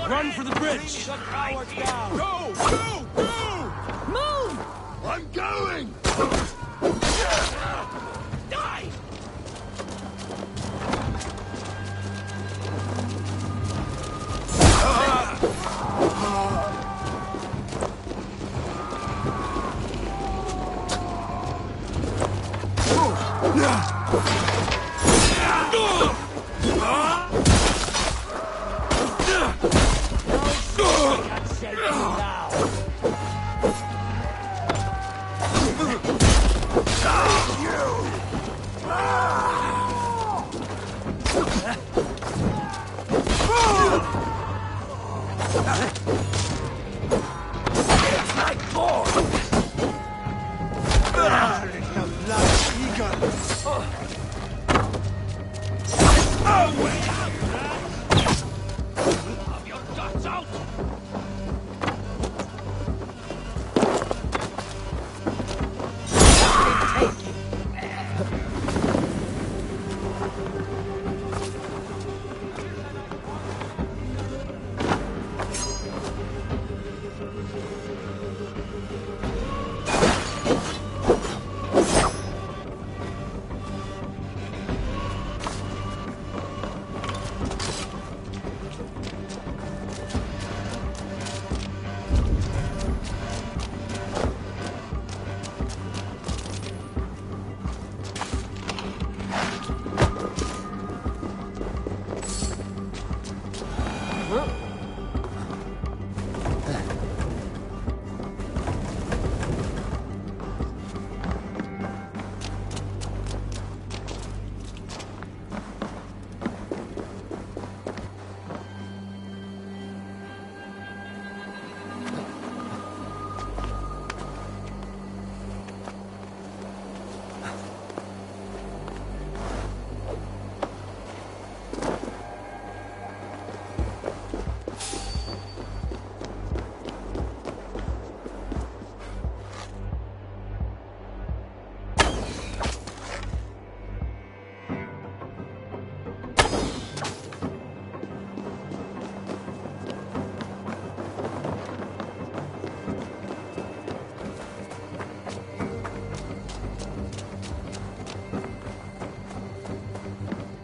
Run for the bridge! Go! Go! Go! Move! I'm going! Die!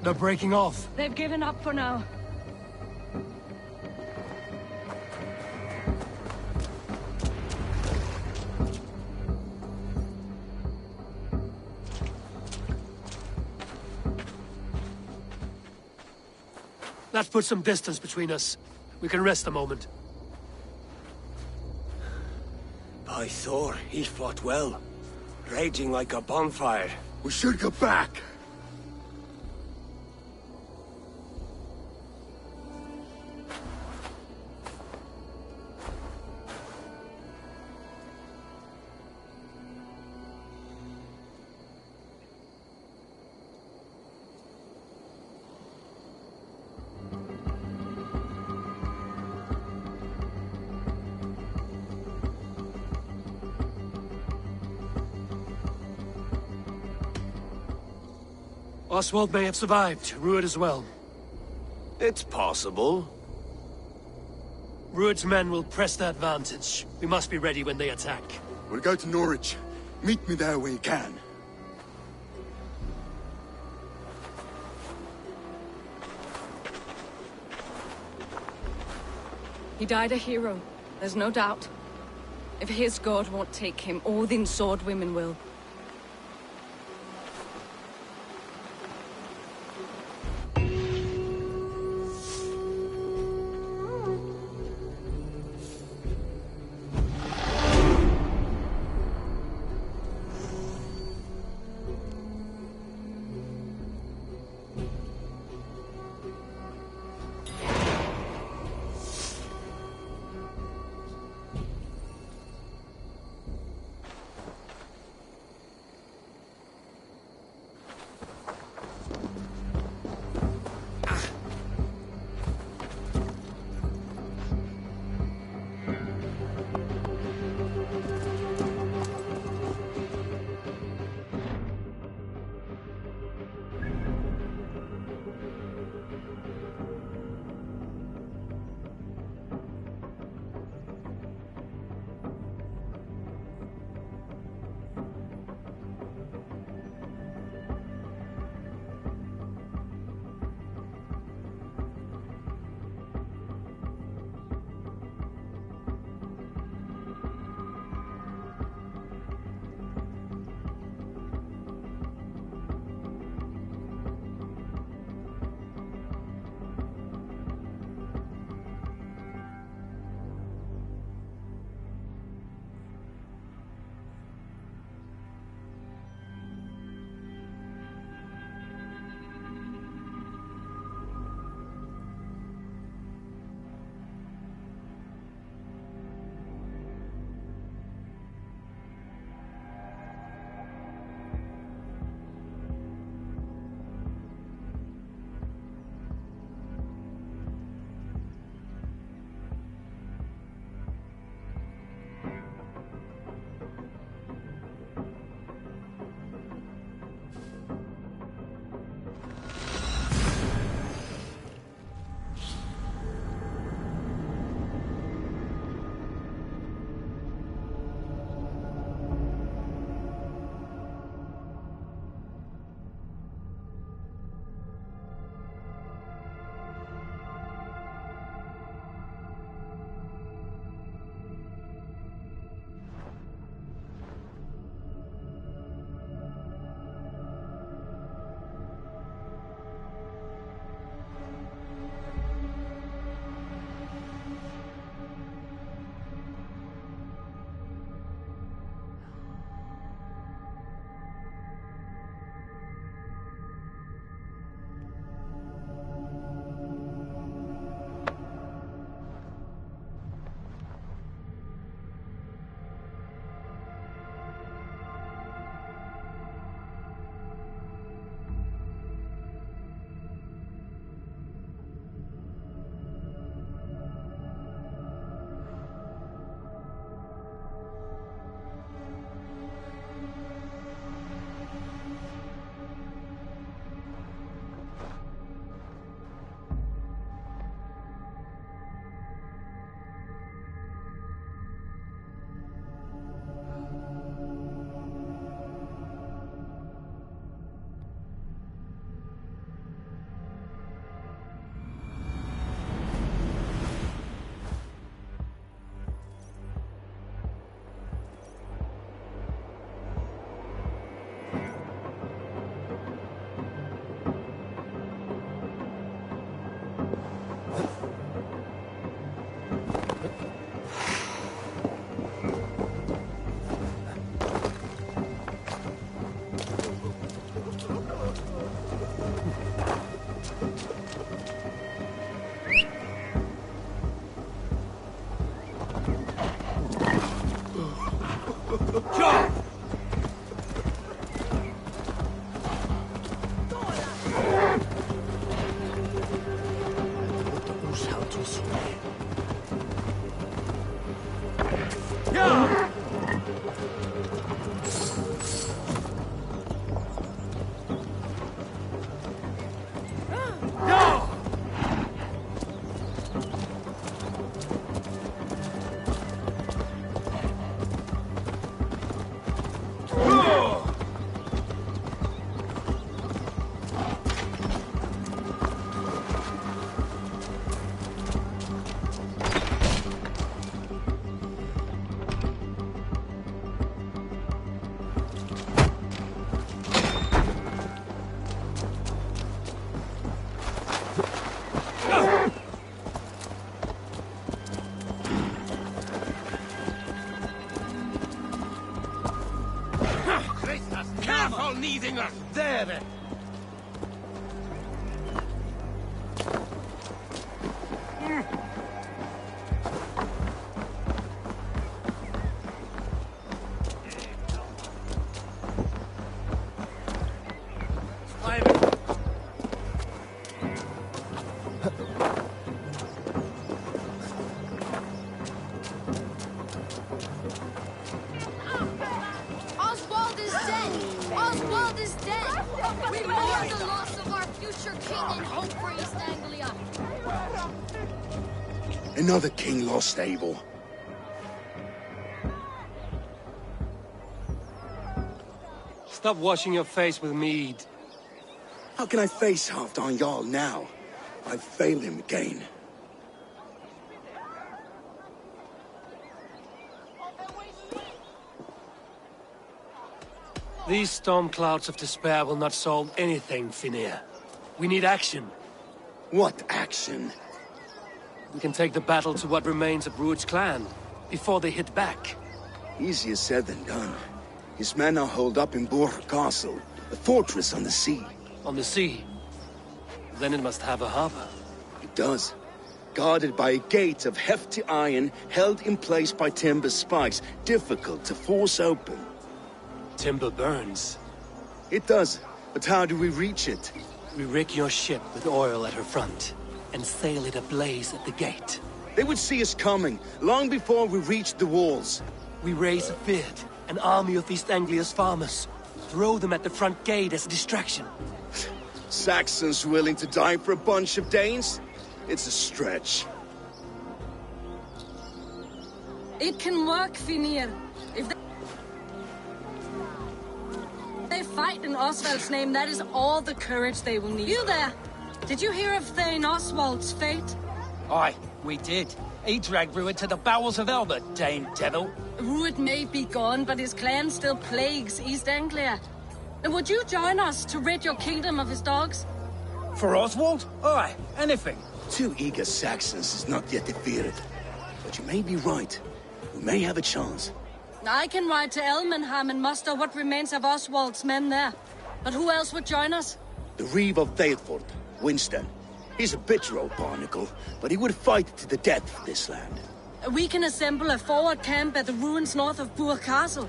They're breaking off. They've given up for now. That puts some distance between us. We can rest a moment. By Thor, he fought well. Raging like a bonfire. We should go back. Oswald may have survived, Rued as well. It's possible. Rued's men will press the advantage. We must be ready when they attack. We'll go to Norwich. Meet me there when you can. He died a hero, there's no doubt. If his god won't take him, Odin's sword women will. Jarl Neithinger! There then! Oswald is dead! Oswald is dead! We mourn the loss of our future king and hope for East Anglia. Another king lost, Abel. Stop washing your face with mead. How can I face Halfdan Jarl now? I've failed him again. These storm clouds of despair will not solve anything, Finir. We need action. What action? We can take the battle to what remains of Rued's clan, before they hit back. Easier said than done. His men are holed up in Borg Castle, a fortress on the sea. On the sea? Then it must have a harbor. It does. Guarded by a gate of hefty iron, held in place by timber spikes, difficult to force open. Timber burns. It does, but how do we reach it? We rig your ship with oil at her front, and sail it ablaze at the gate. They would see us coming, long before we reached the walls. We raise a Fyrd, an army of East Anglia's farmers. Throw them at the front gate as a distraction. Saxons willing to die for a bunch of Danes? It's a stretch. It can work, Finir. If they fight in Oswald's name, that is all the courage they will need. You there! Did you hear of Thane Oswald's fate? Aye, we did. He dragged Rued to the bowels of Elba, Dane devil. Rued may be gone, but his clan still plagues East Anglia. And would you join us to rid your kingdom of his dogs? For Oswald? Aye, anything. 2 eager Saxons is not yet defeated. But you may be right. We may have a chance. I can ride to Elmenham and muster what remains of Oswald's men there. But who else would join us? The Reeve of Thaleford, Winston. He's a bitter old barnacle, but he would fight to the death for this land. We can assemble a forward camp at the ruins north of Burg Castle.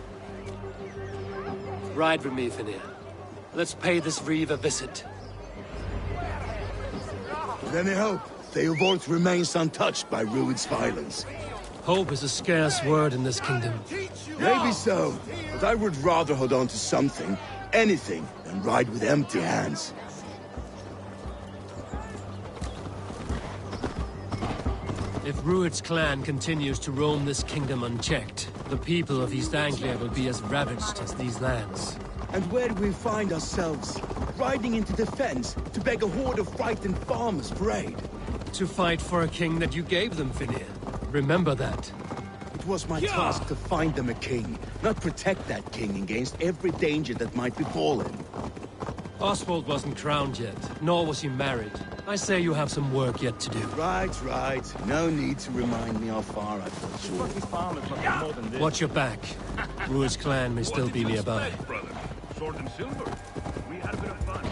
Ride with me, Finir. Let's pay this Reeve a visit. With any hope, Thaleford remains untouched by Rued's violence. Hope is a scarce word in this kingdom. Maybe so, but I would rather hold on to something, anything, than ride with empty hands. If Rued's clan continues to roam this kingdom unchecked, the people of East Anglia will be as ravaged as these lands. And where do we find ourselves? Riding into defense to beg a horde of frightened farmers for aid. To fight for a king that you gave them, Finir. Remember that. It was my task to find them a king, not protect that king against every danger that might befall him. Oswald wasn't crowned yet, nor was he married. I say you have some work yet to do. Right. No need to remind me how far I've fallen. Watch your back. Rued's clan may still be nearby. Sword and silver. We had a bit of fun.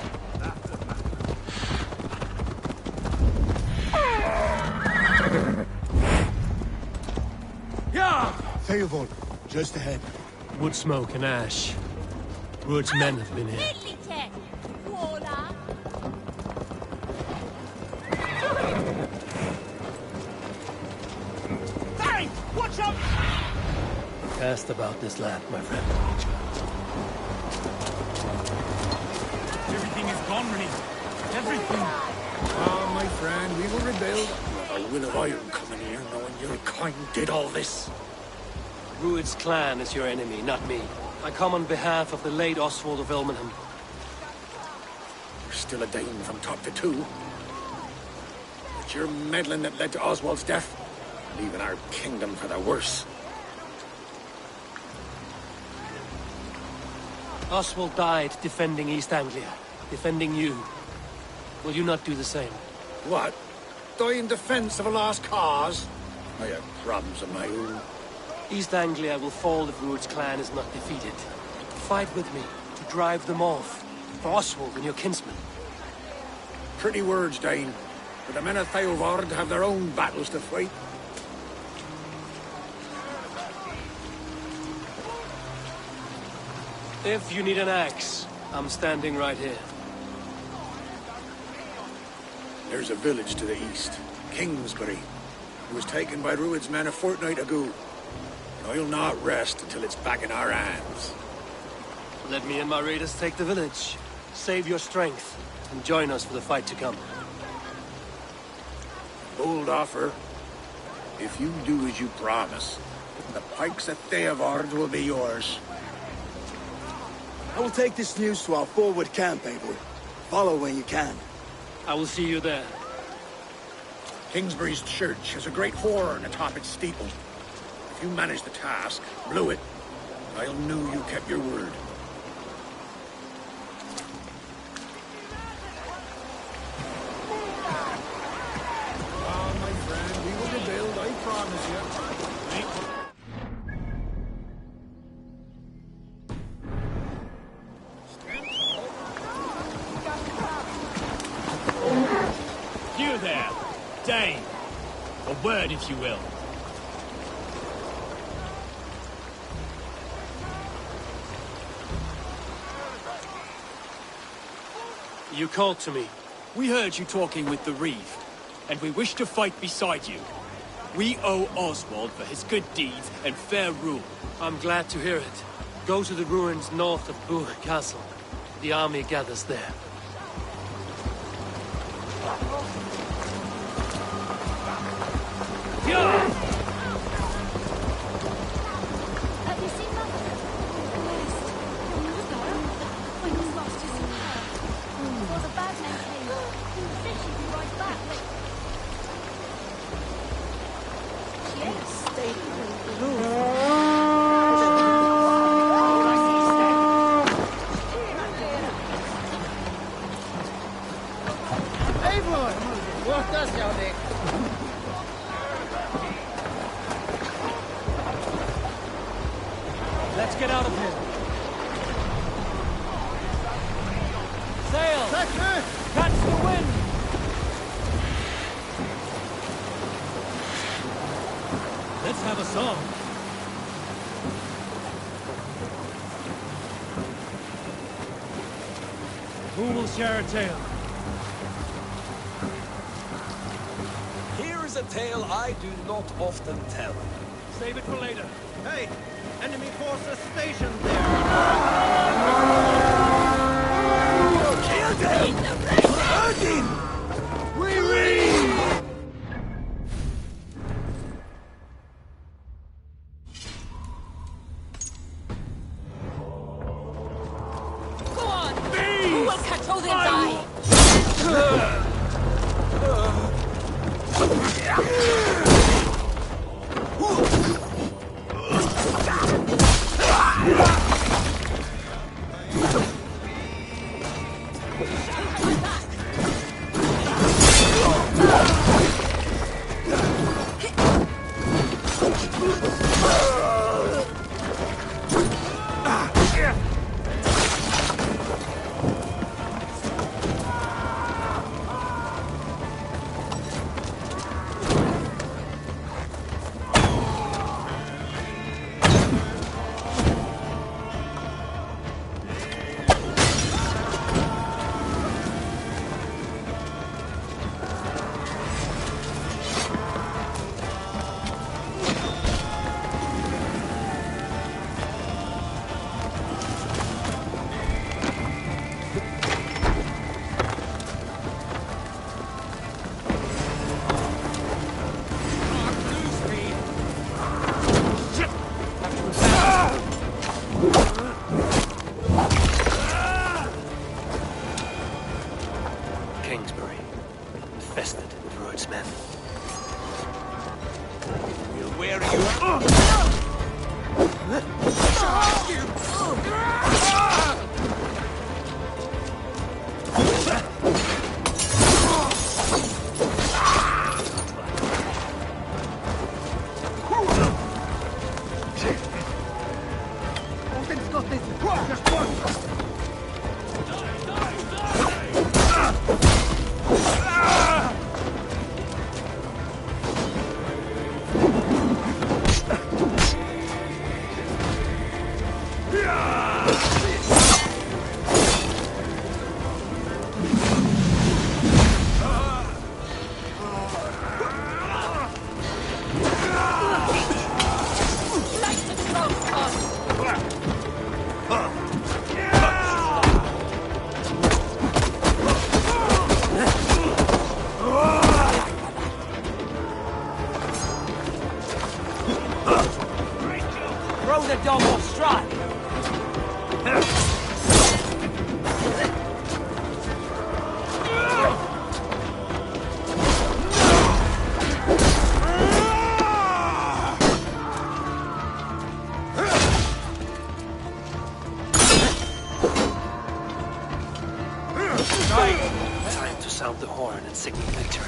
Yeah! Thaleford, just ahead. Wood smoke and ash. Rued's men have been here. Hey! Watch out! Cast about this land, my friend. Everything is gone, Reeve. Everything. Ah, my friend, we will rebuild. A will of iron coming here, knowing your kind did all this. Rued's clan is your enemy, not me. I come on behalf of the late Oswald of Elmenham. You're still a Dane from top to two. It's your meddling that led to Oswald's death, leaving our kingdom for the worse. Oswald died defending East Anglia, defending you. Will you not do the same? What? Die in defense of a lost cause? I have problems of my own. East Anglia will fall if Rued's clan is not defeated. Fight with me to drive them off. For Oswald and your kinsmen. Pretty words, Dane. But the men of Theovard have their own battles to fight. If you need an axe, I'm standing right here. There's a village to the east, Kingsbury. It was taken by Rued's men a fortnight ago. And I'll not rest until it's back in our hands. Let me and my raiders take the village. Save your strength, and join us for the fight to come. Bold offer. If you do as you promise, the pikes of Theovard will be yours. I will take this news to our forward camp, Abel. Follow when you can. I will see you there. Kingsbury's church has a great horn atop its steeple. If you manage the task, blew it, I'll know you kept your word. You there, Dane. A word, if you will. You called to me. We heard you talking with the Reeve, and we wish to fight beside you. We owe Oswald for his good deeds and fair rule. I'm glad to hear it. Go to the ruins north of Buch Castle. The army gathers there. Have you seen Mother? Yes. Your mother? When he lost his hair. Before the bad men came, he said she'd be right back. Yes, they Eivor! What jouw ding? Let's get out of here. Sail! Catch the wind! Let's have a song. Who will share a tale? Here is a tale I do not often tell. Save it for later. Hey! Enemy forces stationed there! Kill them! Hurt him! We Go on! Who will catch all the eye? Kingsbury, infested with Rued's men. We'll wear you Just one! Throw the dog off stride! Time to sound the horn and signal victory.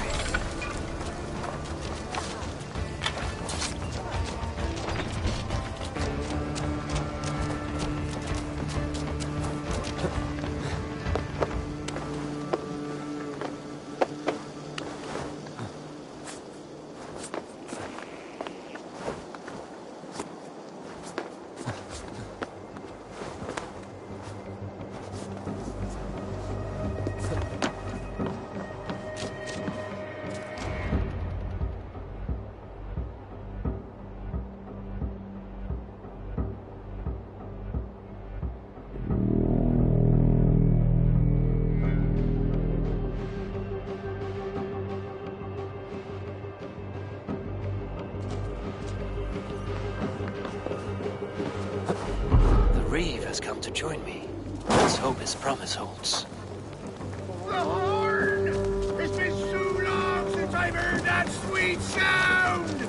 Reeve has come to join me. Let's hope his promise holds. The horn! It's been so long since I've heard that sweet sound!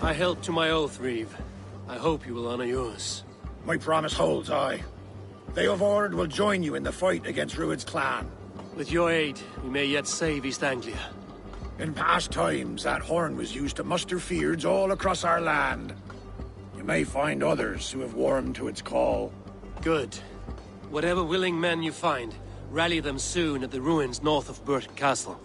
I held to my oath, Reeve. I hope you will honor yours. My promise holds, aye. They of Ord will join you in the fight against Rued's clan. With your aid, we may yet save East Anglia. In past times, that horn was used to muster fyrds all across our land. You may find others who have warmed to its call. Good. Whatever willing men you find, rally them soon at the ruins north of Burton Castle.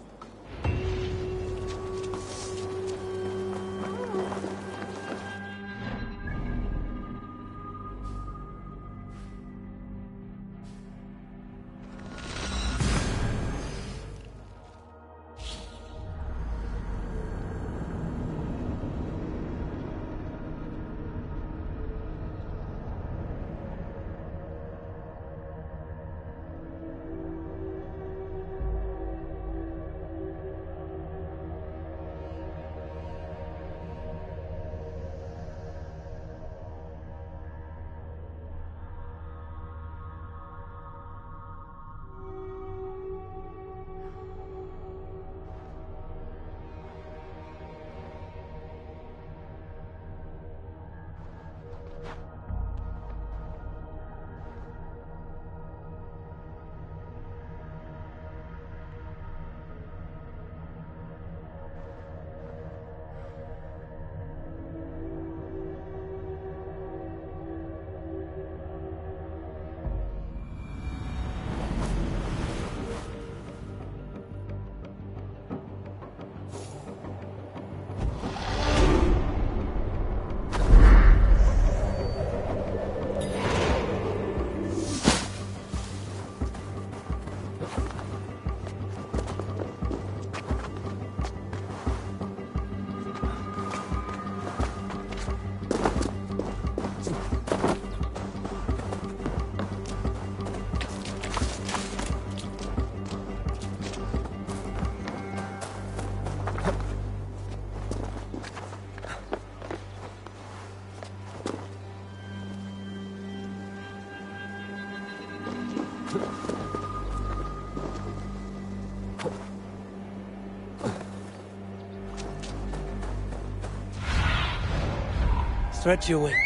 Stretch your wings.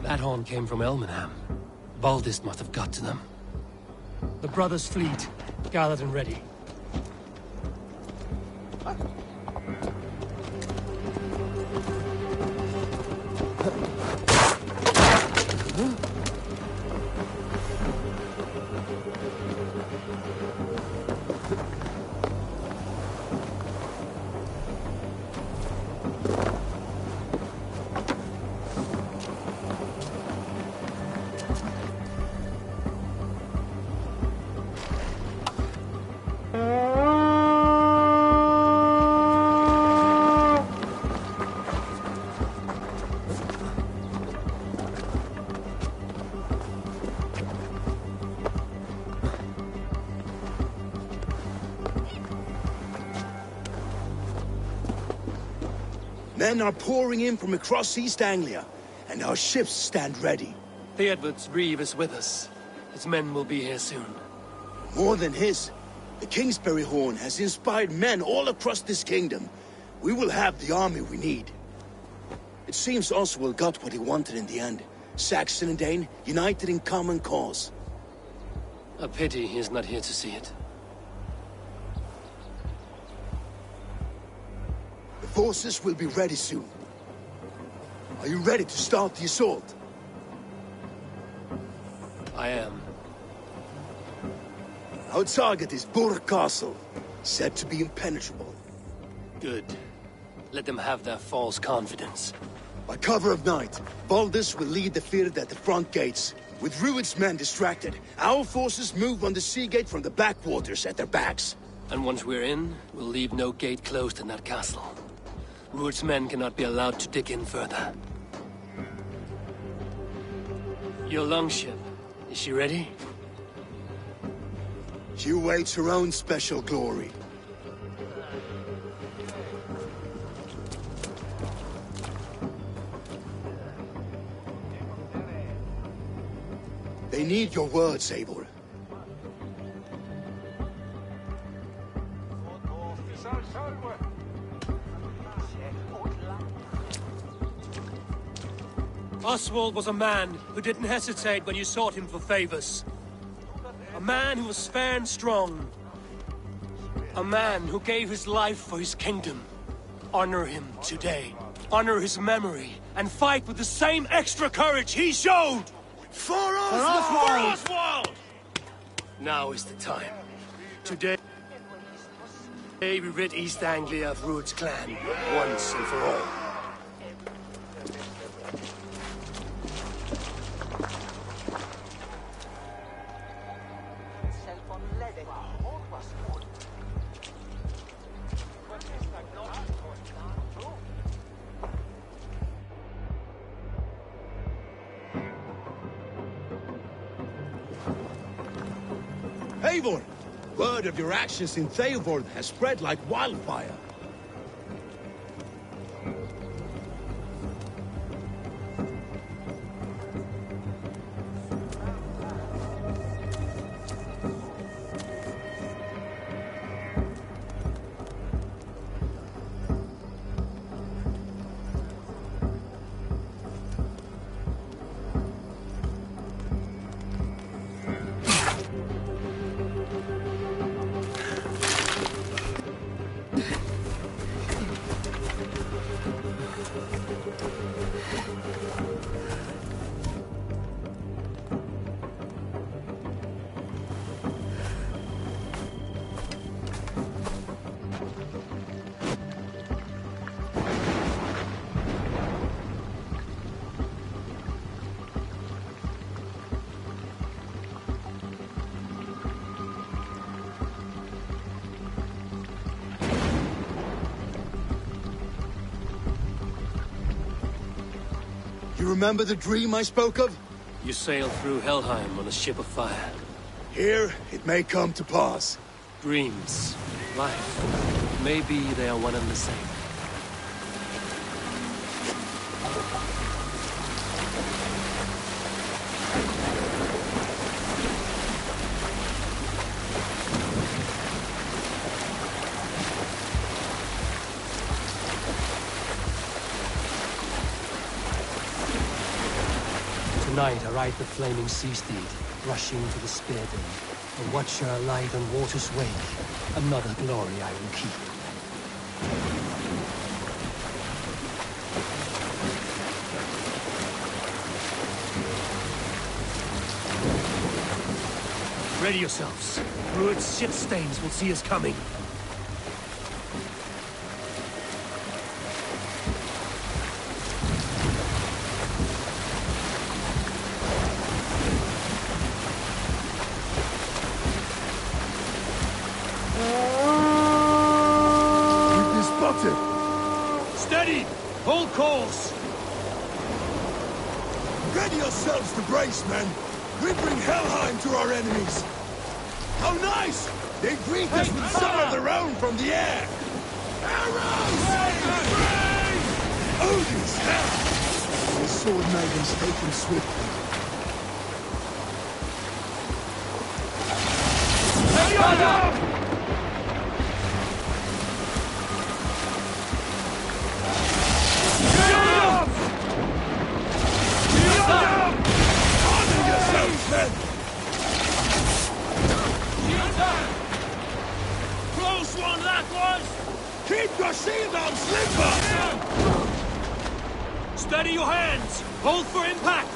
That horn came from Elmenham. Baldist must have got to them. The brothers' fleet, gathered and ready. Men are pouring in from across East Anglia, and our ships stand ready. The Edward's Reeve is with us. His men will be here soon. More than his, the Kingsbury Horn has inspired men all across this kingdom. We will have the army we need. It seems Oswald got what he wanted in the end. Saxon and Dane united in common cause. A pity he is not here to see it. The forces will be ready soon. Are you ready to start the assault? I am. Our target is Burg Castle, said to be impenetrable. Good. Let them have their false confidence. By cover of night, Baldus will lead the field at the front gates. With Rued's men distracted, our forces move on the sea gate from the backwaters at their backs. And once we're in, we'll leave no gate closed in that castle. Rued's men cannot be allowed to dig in further. Your longship, is she ready? She awaits her own special glory. They need your words, Eivor. Oswald was a man who didn't hesitate when you sought him for favors. A man who was fair and strong. A man who gave his life for his kingdom. Honor him today. Honor his memory. And fight with the same extra courage he showed! For Oswald! For Oswald! Now is the time. Today we rid East Anglia of Rued's clan, once and for all. Eivor! Word of your actions in Theoborn has spread like wildfire. You remember the dream I spoke of? You sailed through Helheim on a ship of fire. Here, it may come to pass. Dreams, life, maybe they are one and the same. night I ride the flaming sea steed, rushing to the spear den, a watcher alight on water's wake. Another glory I will keep. Ready yourselves. Rued's ship stains will see us coming. We've been spotted. Steady! Hold course! Ready yourselves to brace, men. We bring Helheim to our enemies. How nice! They greet us with some of their own from the air. Arrows! Odin's hell! The sword maidens take them swiftly. Close one, that was! Keep your shield on, Slipper! Steady your hands! Hold for impact!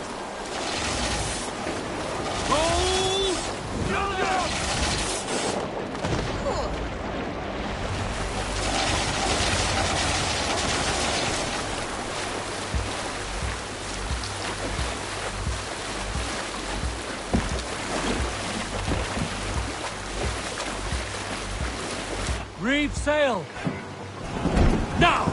Hold! Reef sail! Now!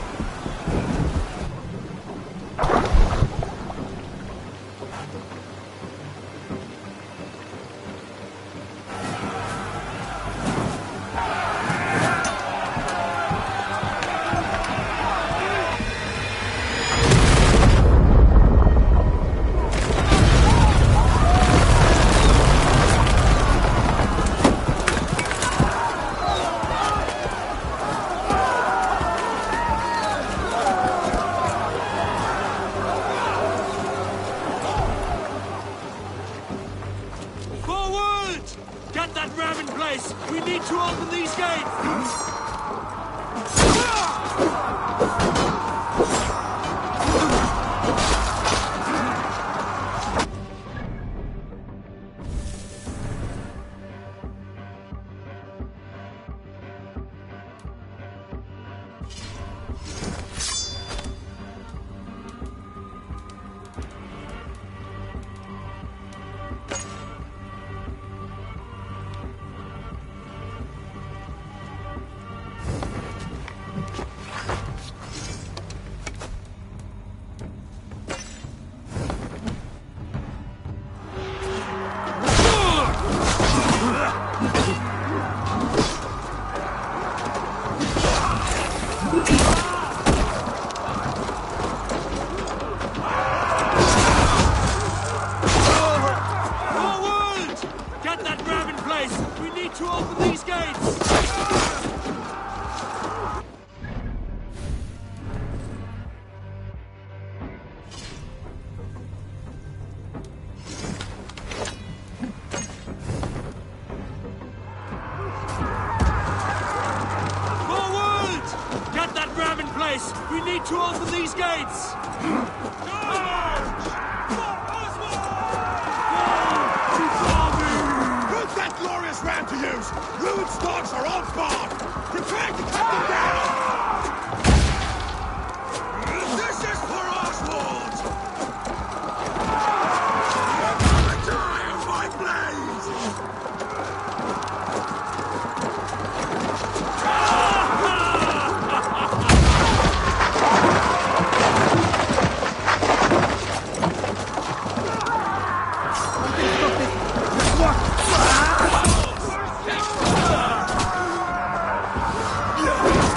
Forward! Get that ram in place! We need to open these gates! Forward! Get that ram in place! We need to open these gates! Forward! Get that ram in place! We need to open these gates! Put that glorious ram to use! Ruined stocks are on guard! Prepare to cut them down! This is for Oswald! You're gonna die of my blade! Yeah!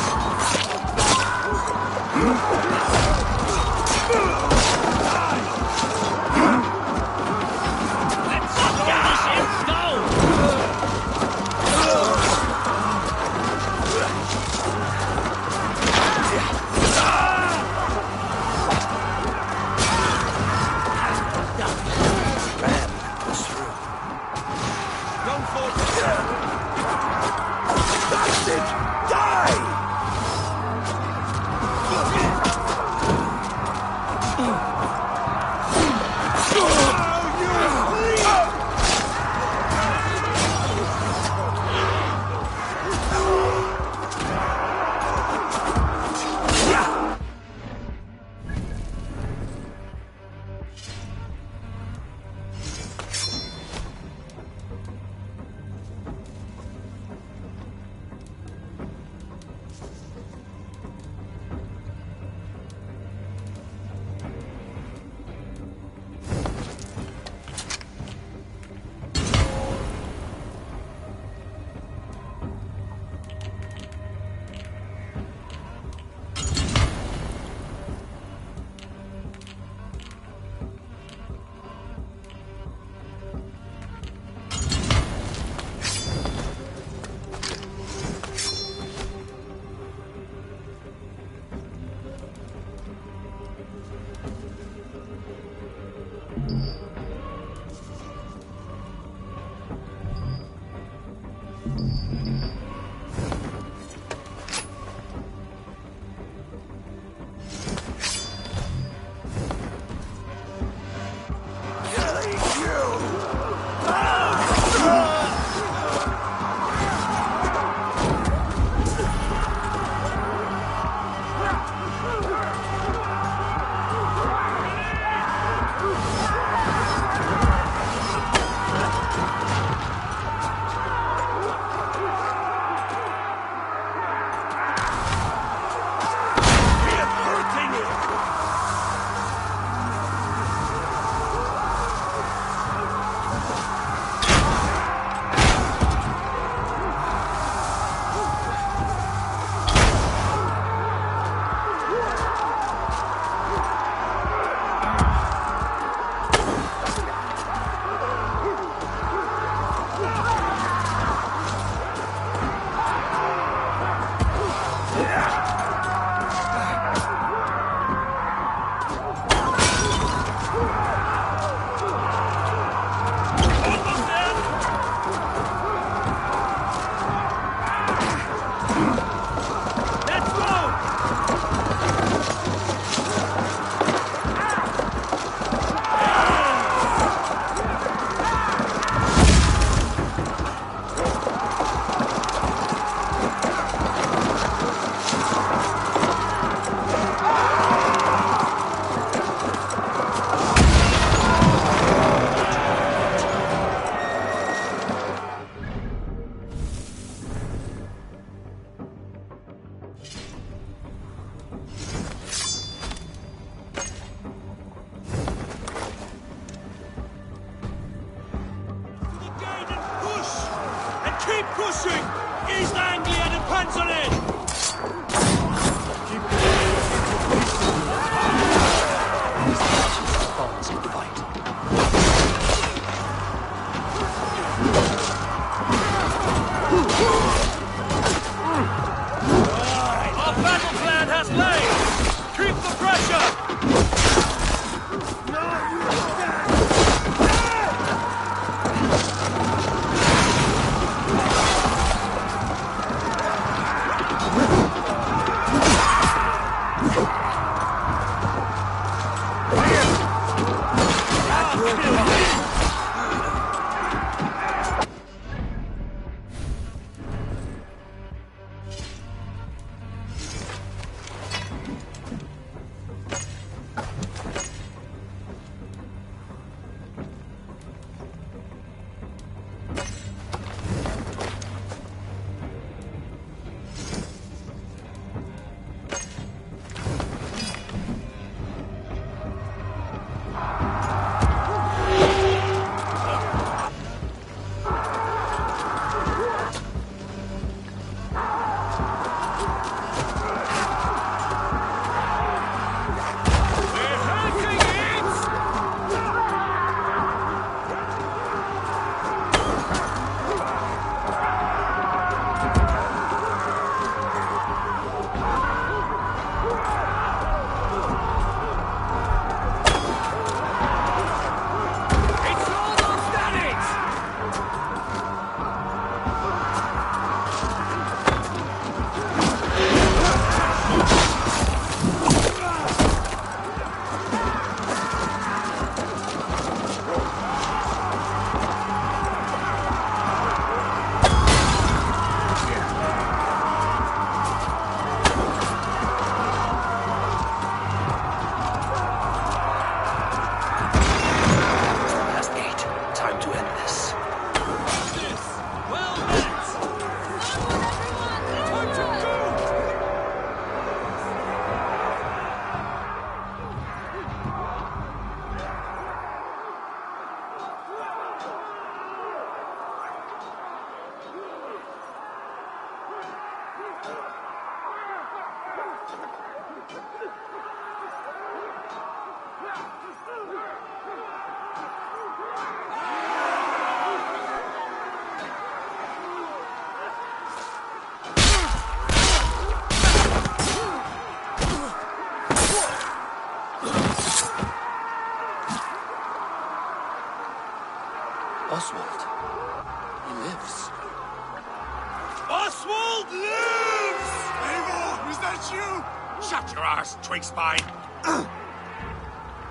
you? Shut your arse, twig spine.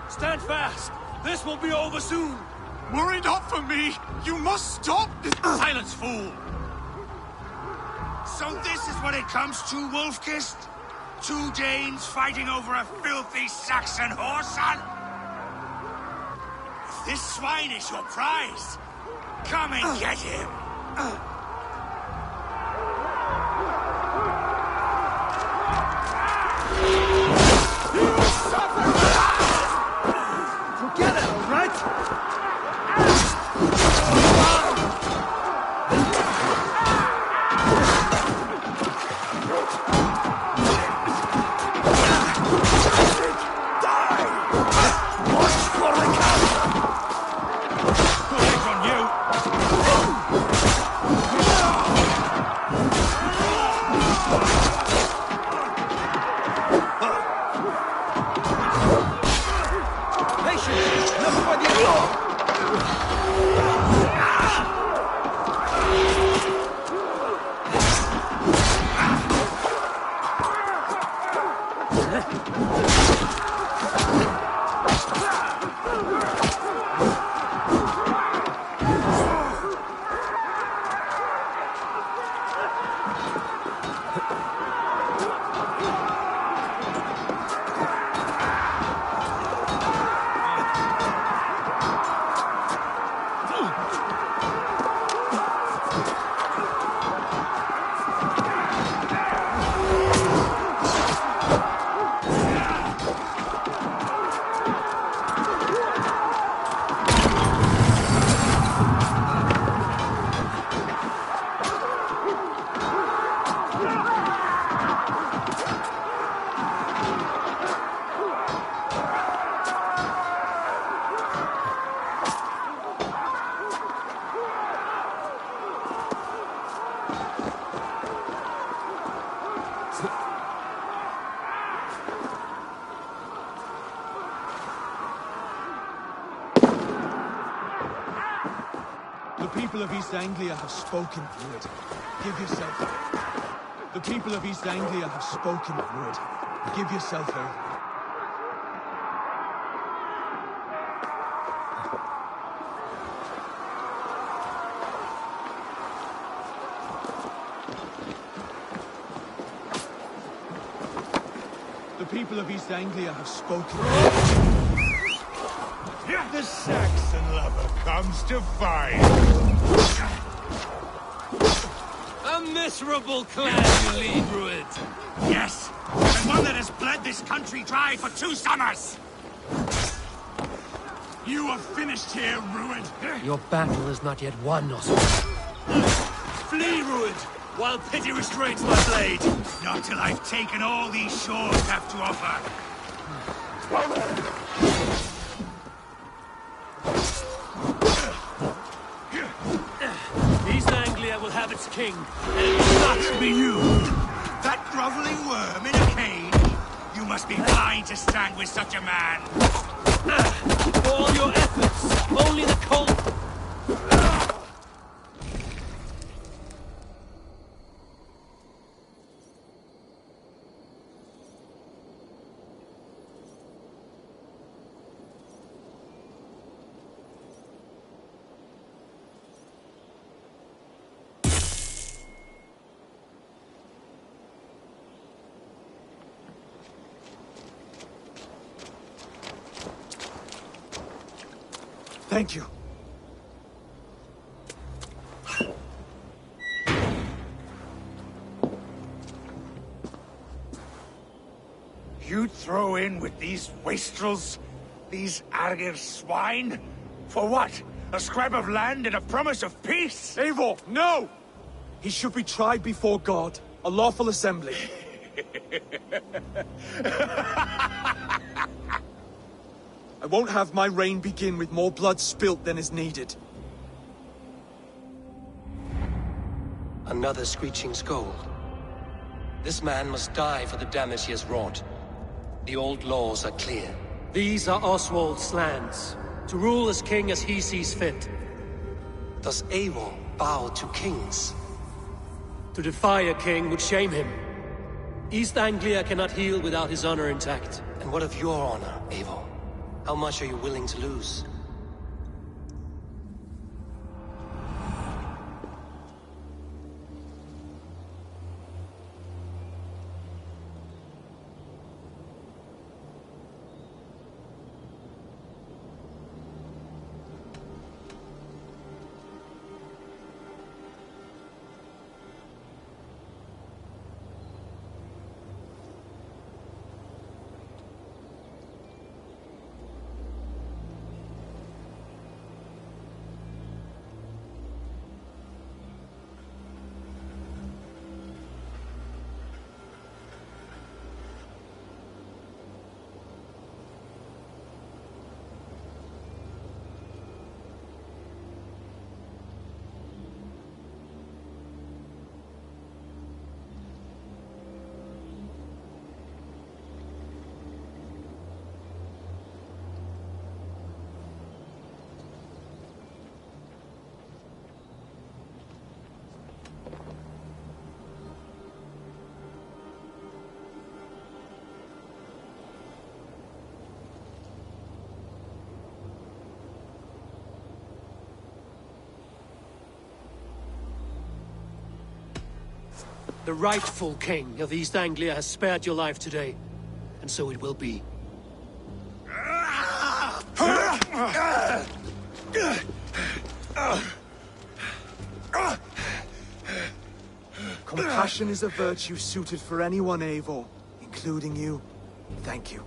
Stand fast! This will be over soon! Worry not for me! You must stop! Silence, fool! So this is what it comes to, Wolf-Kissed? 2 Danes fighting over a filthy Saxon whoreson? If this swine is your prize, come and get him! Together, all right? The people of East Anglia have spoken, Druid. Give yourself. The people of East Anglia have spoken, Druid. Give yourself over. The people of East Anglia have spoken. The Saxon lover comes to fight. A miserable clan you lead, Druid. Yes, and one that has bled this country dry for 2 summers. You are finished here, Ruined. Your battle is not yet won, Oswald. Flee, Ruined, while pity restrains my blade. Not till I've taken all these shores have to offer. East Anglia will have its king, and it will not be you. That groveling worm in a cage? You must be blind to stand with such a man. For all your efforts, only the cold... Thank you. You throw in with these wastrels? These Argir swine? For what? A scrap of land and a promise of peace? Eivor, no! He should be tried before God, a lawful assembly. I won't have my reign begin with more blood spilt than is needed. Another screeching scold. This man must die for the damage he has wrought. The old laws are clear. These are Oswald's lands, to rule as king as he sees fit. Does Eivor bow to kings? To defy a king would shame him. East Anglia cannot heal without his honor intact. And what of your honor, Eivor? How much are you willing to lose? The rightful king of East Anglia has spared your life today, and so it will be. Compassion is a virtue suited for anyone, Eivor, including you. Thank you.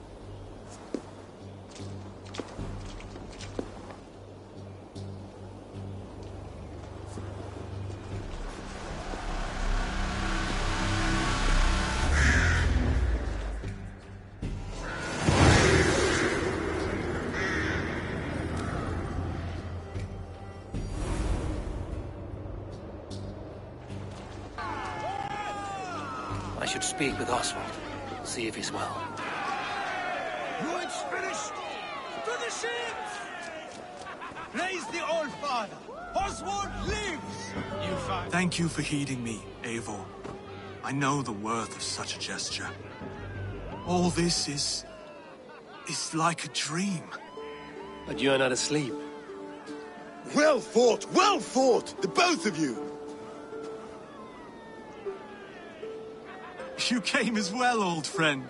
I should speak with Oswald, see if he's well. Ruin's finished! To the ships! Praise the Old Father! Oswald lives! You find... Thank you for heeding me, Eivor. I know the worth of such a gesture. All this is like a dream. But you are not asleep. Well fought, the both of you! You came as well, old friend.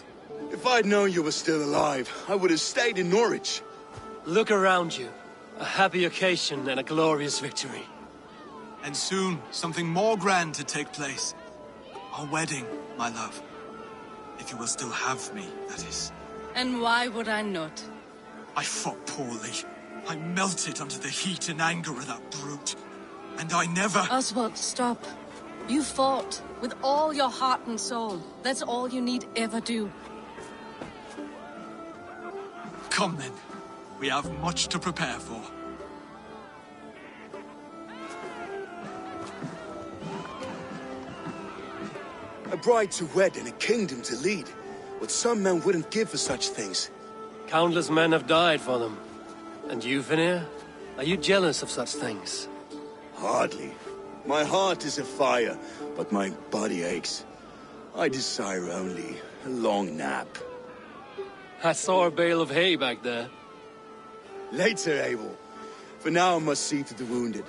If I'd known you were still alive, I would have stayed in Norwich. Look around you. A happy occasion and a glorious victory. And soon, something more grand to take place. Our wedding, my love. If you will still have me, that is. And why would I not? I fought poorly. I melted under the heat and anger of that brute. And I never... Oswald, stop. You fought with all your heart and soul. That's all you need ever do. Come then. We have much to prepare for. A bride to wed and a kingdom to lead. What some men wouldn't give for such things. Countless men have died for them. And you, Vanir? Are you jealous of such things? Hardly. My heart is afire, but my body aches. I desire only a long nap. I saw a bale of hay back there. Later, Abel. For now I must see to the wounded.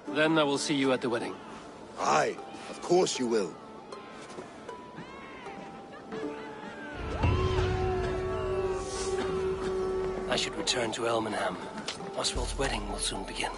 Then I will see you at the wedding. Aye, of course you will. I should return to Elmenham. Oswald's wedding will soon begin.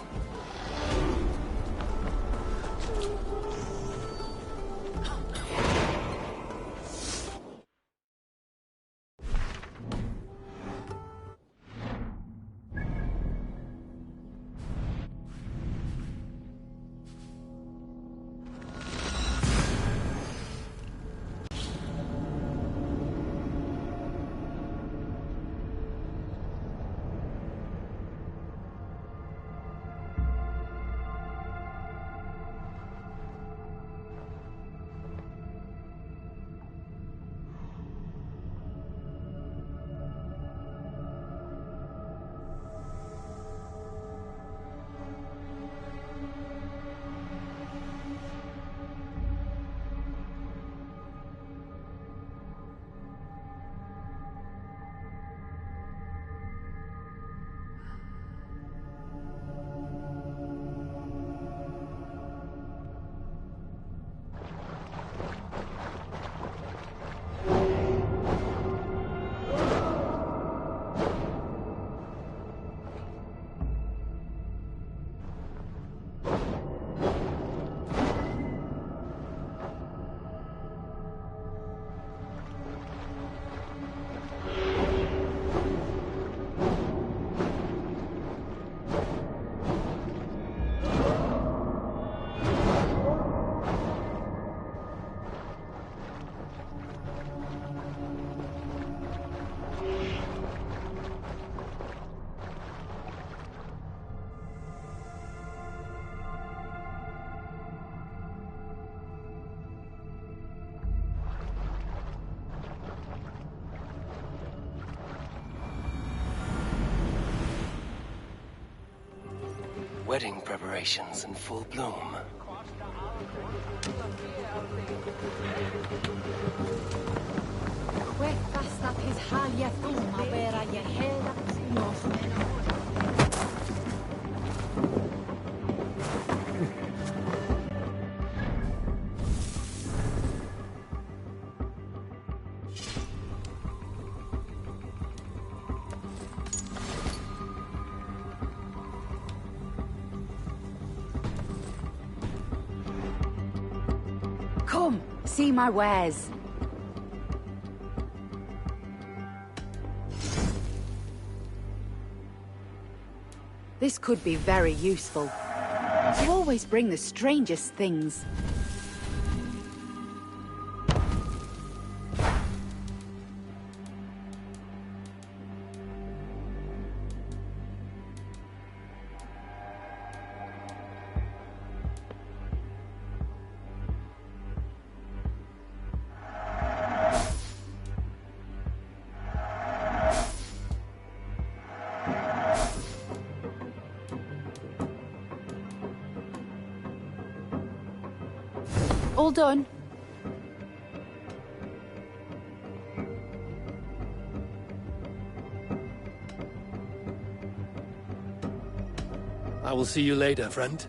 wedding preparations in full bloom. Come, see my wares. This could be very useful. You always bring the strangest things. All done. I will see you later, friend.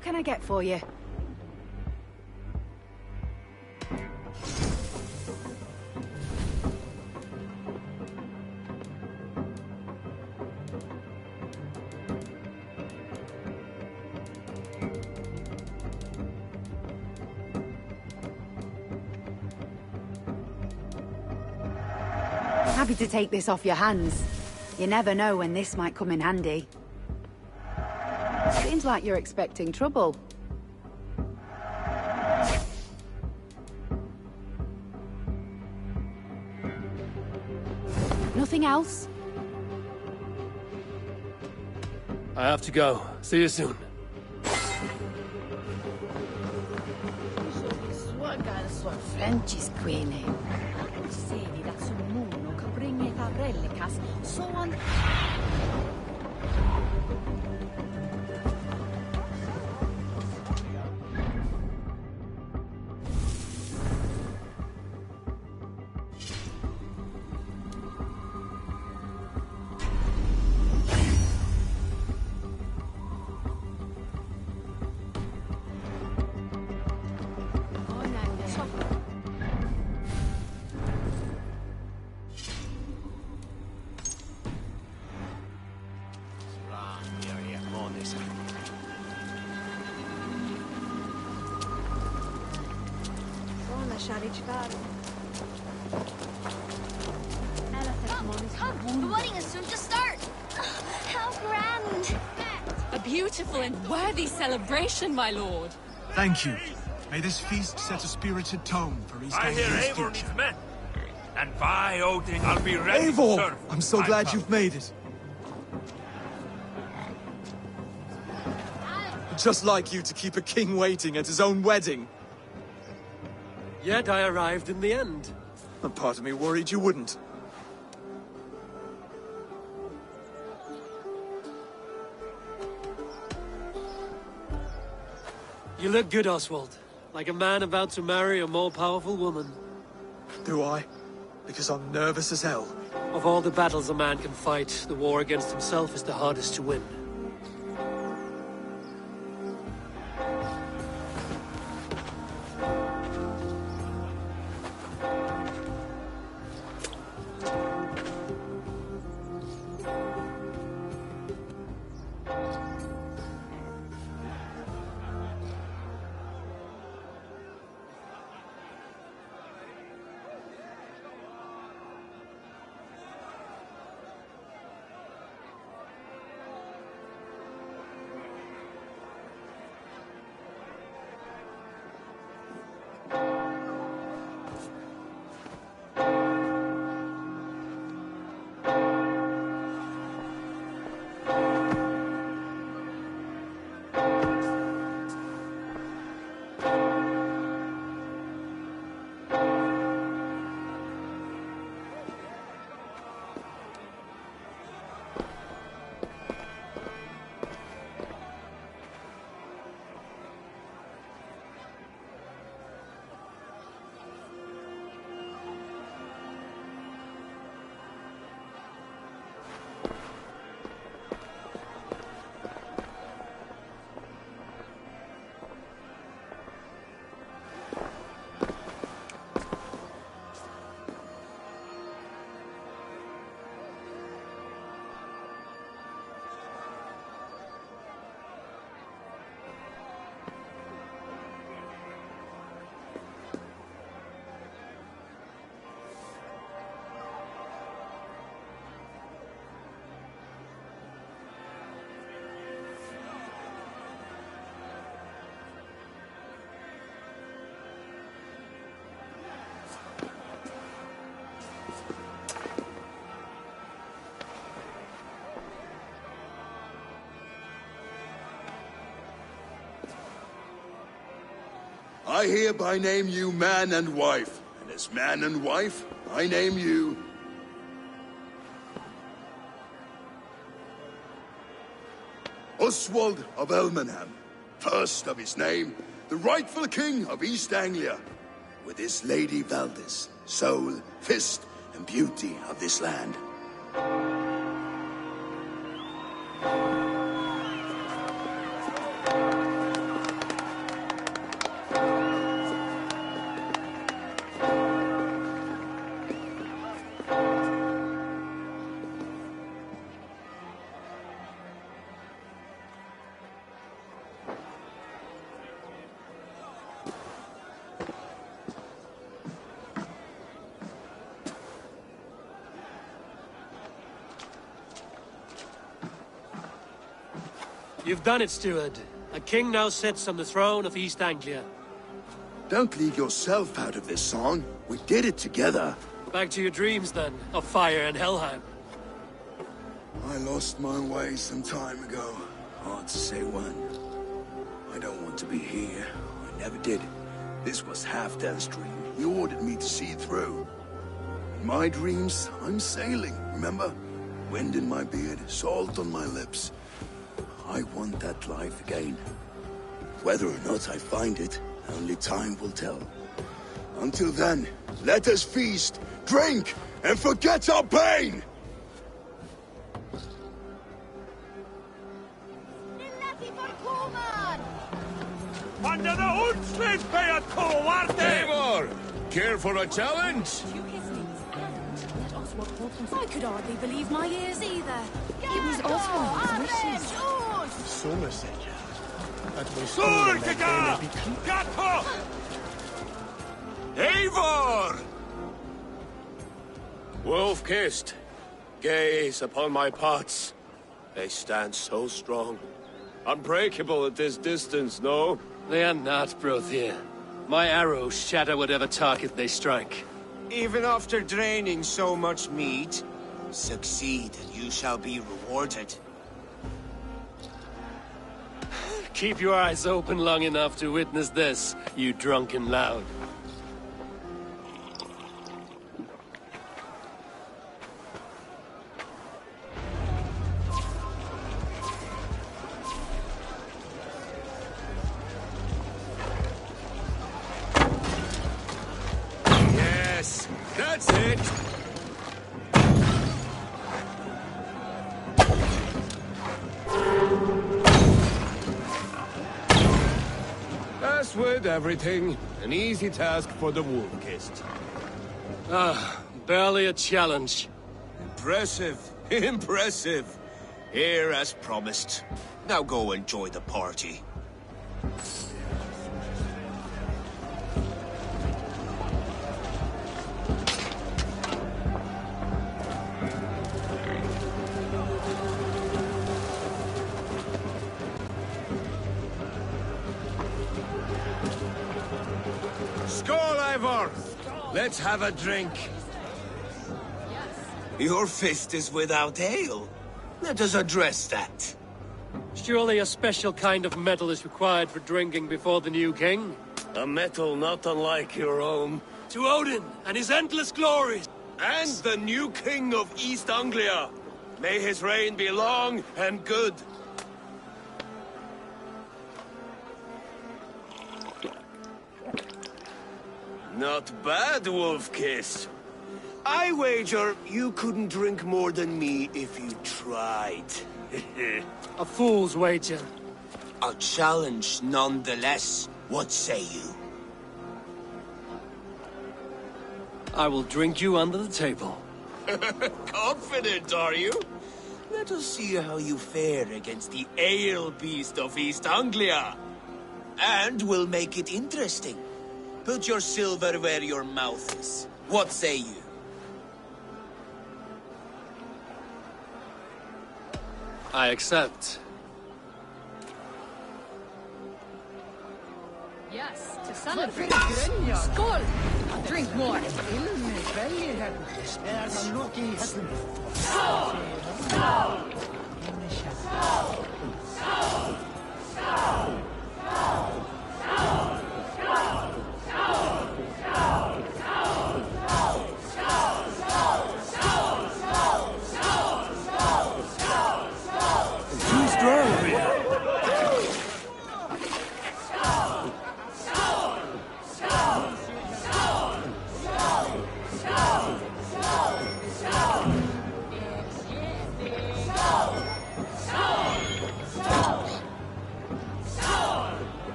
What can I get for you? Happy to take this off your hands. You never know when this might come in handy. Seems like you're expecting trouble. Nothing else? I have to go. See you soon. Sedi dat sul mondo che bringe tavrellikas, så han... Come, the wedding is soon to start. How grand. A beautiful and worthy celebration, my lord. Thank you. May this feast set a spirited tone for East I hear Anglia's Eivor future. needs men. And by Odin, I'll be ready to Eivor! serve. I'm so glad you've made it. Just like you to keep a king waiting at his own wedding. Yet I arrived in the end. A part of me worried you wouldn't. You look good, Oswald. Like a man about to marry a more powerful woman. Do I? Because I'm nervous as hell. Of all the battles a man can fight, the war against himself is the hardest to win. I hereby name you man and wife, and as man and wife, I name you... Oswald of Elmenham, first of his name, the rightful king of East Anglia, with his lady Valdis, soul, fist, and beauty of this land. You've done it, steward. A king now sits on the throne of East Anglia. Don't leave yourself out of this song. We did it together. Back to your dreams, then, of fire and Helheim. I lost my way some time ago. Hard to say when. I don't want to be here. I never did. This was Halfdan's dream. He ordered me to see it through. In my dreams, I'm sailing, remember? Wind in my beard, salt on my lips. I want that life again. Whether or not I find it, only time will tell. Until then, let us feast, drink, and forget our pain! Under the Huntsman's pay at Eivor! Care for a challenge? I could hardly believe my ears either. It was Oswald's wishes. Somerset. That was Surgiga! Gatto! Eivor! Wolf-kissed, gaze upon my pots. They stand so strong. Unbreakable at this distance, no? They are not, Brothir. My arrows shatter whatever target they strike. Even after draining so much meat, succeed and you shall be rewarded. Keep your eyes open long enough to witness this, you drunken loud. Yes, that's it! As with everything, an easy task for the wolf-kissed. Ah, barely a challenge. Impressive, impressive. Here as promised. Now go enjoy the party. Skål, Eivor! Let's have a drink. Your fist is without ale. Let us address that. Surely a special kind of metal is required for drinking before the new king? A metal not unlike your own. To Odin and his endless glories! And the new king of East Anglia. May his reign be long and good. Not bad, Wolf-Kiss. I wager you couldn't drink more than me if you tried. A fool's wager. A challenge nonetheless. What say you? I will drink you under the table. Confident, are you? Let us see how you fare against the ale beast of East Anglia. And we'll make it interesting. Put your silver where your mouth is. What say you? I accept. Yes, to celebrate. Skål! Drink more.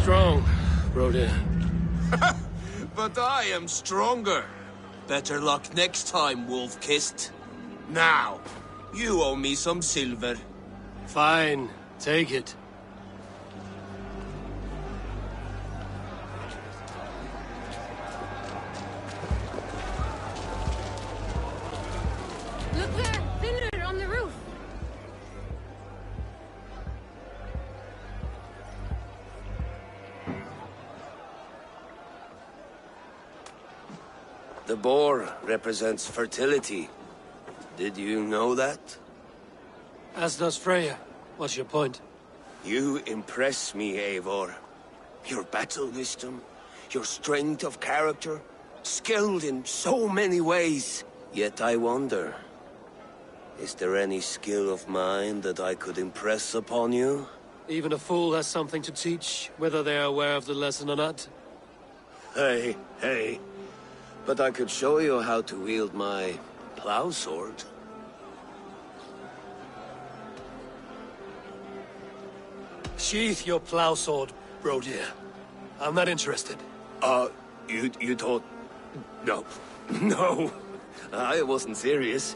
strong, Brody. But I am stronger. Better luck next time, Wolf-Kissed. Now, you owe me some silver. Fine, take it. Look there! Fiddler on the roof! The boar represents fertility. Did you know that? As does Freya. What's your point? You impress me, Eivor. Your battle wisdom, your strength of character, skilled in so many ways. Yet I wonder, is there any skill of mine that I could impress upon you? Even a fool has something to teach, whether they are aware of the lesson or not. Hey. But I could show you how to wield my plow sword. Sheath your plow sword, Brody. I'm not interested. You thought... No. No. I wasn't serious.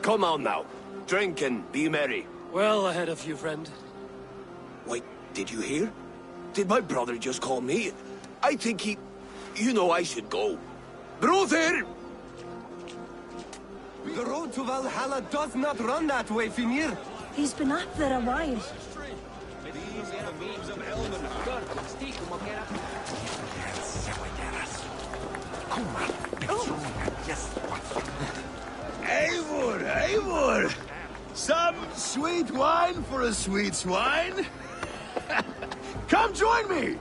Come on now. Drink and be merry. Well ahead of you, friend. Wait, did you hear? Did my brother just call me? I think he... You know I should go. Brother! The road to Valhalla does not run that way, Finir. He's been up there a while. Eivor! Some sweet wine for a sweet swine? Come join me!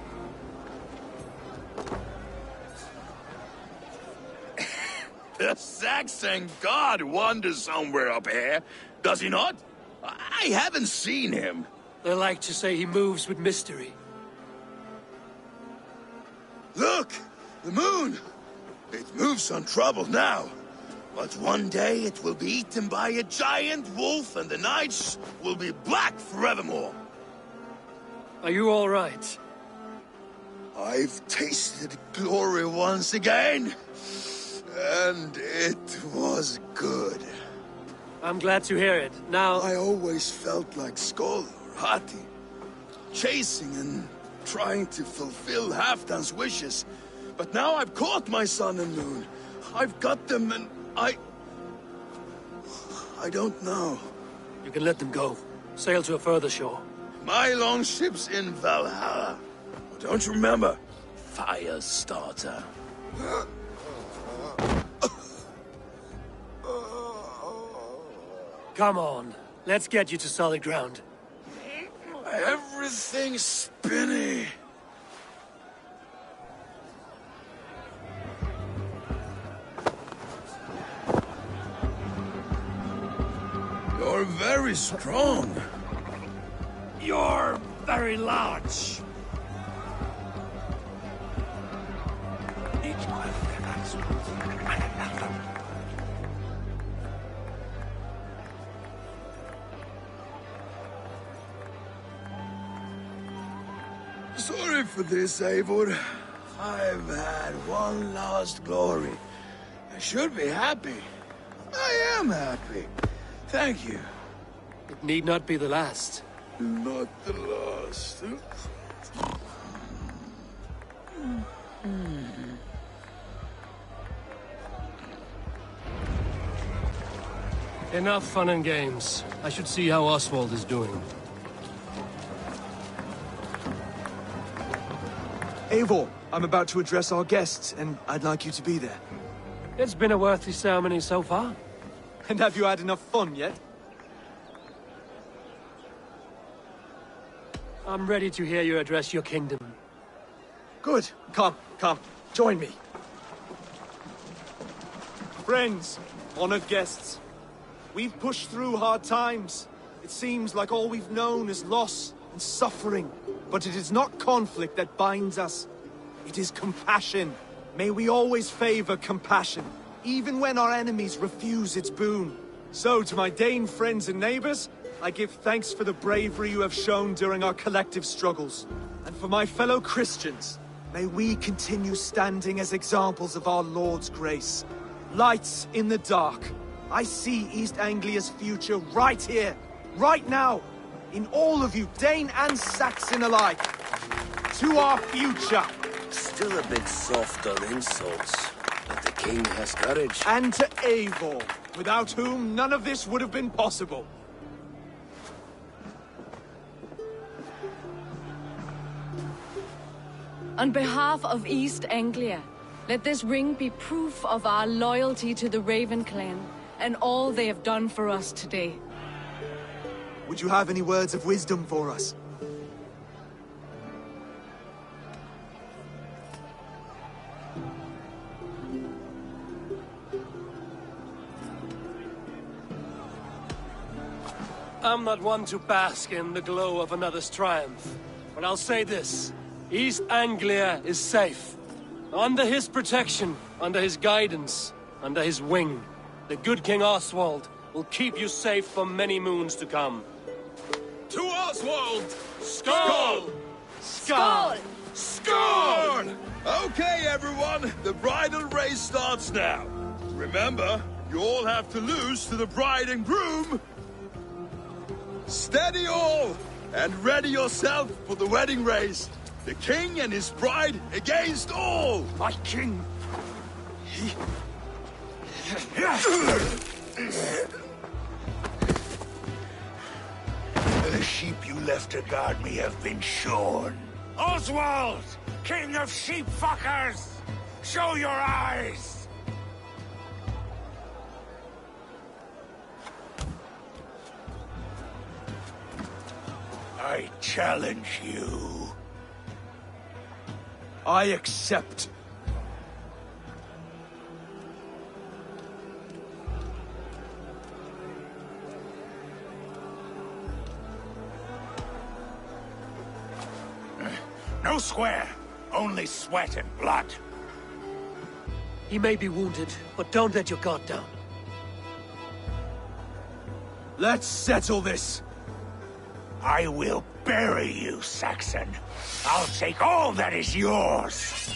The Saxon god wanders somewhere up here, does he not? I haven't seen him. They like to say he moves with mystery. Look! The moon! It moves untroubled now. But one day it will be eaten by a giant wolf and the nights will be black forevermore. Are you all right? I've tasted glory once again. And it was good. I'm glad to hear it. Now... I always felt like Skoll or Hati. Chasing and trying to fulfill Halfdan's wishes. But now I've caught my sun and moon. I've got them and I don't know. You can let them go. Sail to a further shore. My longship's in Valhalla. Don't you remember? Fire starter. Come on. Let's get you to solid ground. Everything's spinny. You're very strong. You're very large. Sorry for this, Eivor. I've had one last glory. I should be happy. I am happy. Thank you. It need not be the last. Not the last. Enough fun and games. I should see how Oswald is doing. Eivor, I'm about to address our guests, and I'd like you to be there. It's been a worthy ceremony so far. And have you had enough fun yet? I'm ready to hear you address your kingdom. Good. Come. Join me. Friends, honored guests. We've pushed through hard times. It seems like all we've known is loss and suffering. But it is not conflict that binds us. It is compassion. May we always favor compassion, even when our enemies refuse its boon. So, to my Dane friends and neighbors, I give thanks for the bravery you have shown during our collective struggles. And for my fellow Christians, may we continue standing as examples of our Lord's grace. Lights in the dark. I see East Anglia's future right here, right now, in all of you, Dane and Saxon alike. To our future. Still a bit soft on insults, but the king has courage. And to Eivor, without whom none of this would have been possible. On behalf of East Anglia, let this ring be proof of our loyalty to the Raven clan and all they have done for us today. Would you have any words of wisdom for us? I'm not one to bask in the glow of another's triumph, but I'll say this. East Anglia is safe. Under his protection, under his guidance, under his wing, the good King Oswald will keep you safe for many moons to come. To Oswald! Skull! Skull! Skull! Okay, everyone, the bridal race starts now. Remember, you all have to lose to the bride and groom. Steady all, and ready yourself for the wedding race. The king and his bride against all! My king! The sheep you left to guard me have been shorn. Oswald! King of sheep fuckers! Show your eyes! I challenge you. I accept. No square, only sweat and blood. He may be wounded, but don't let your guard down. Let's settle this. I will bury you, Saxon. I'll take all that is yours.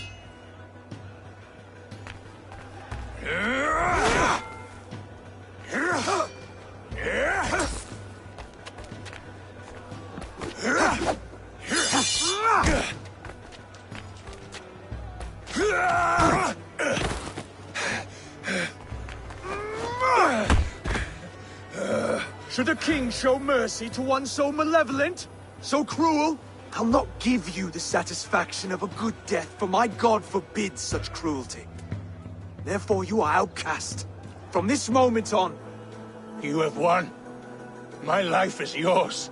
Should a king show mercy to one so malevolent? So cruel? I'll not give you the satisfaction of a good death, for my god forbids such cruelty. Therefore you are outcast. From this moment on. You have won. My life is yours.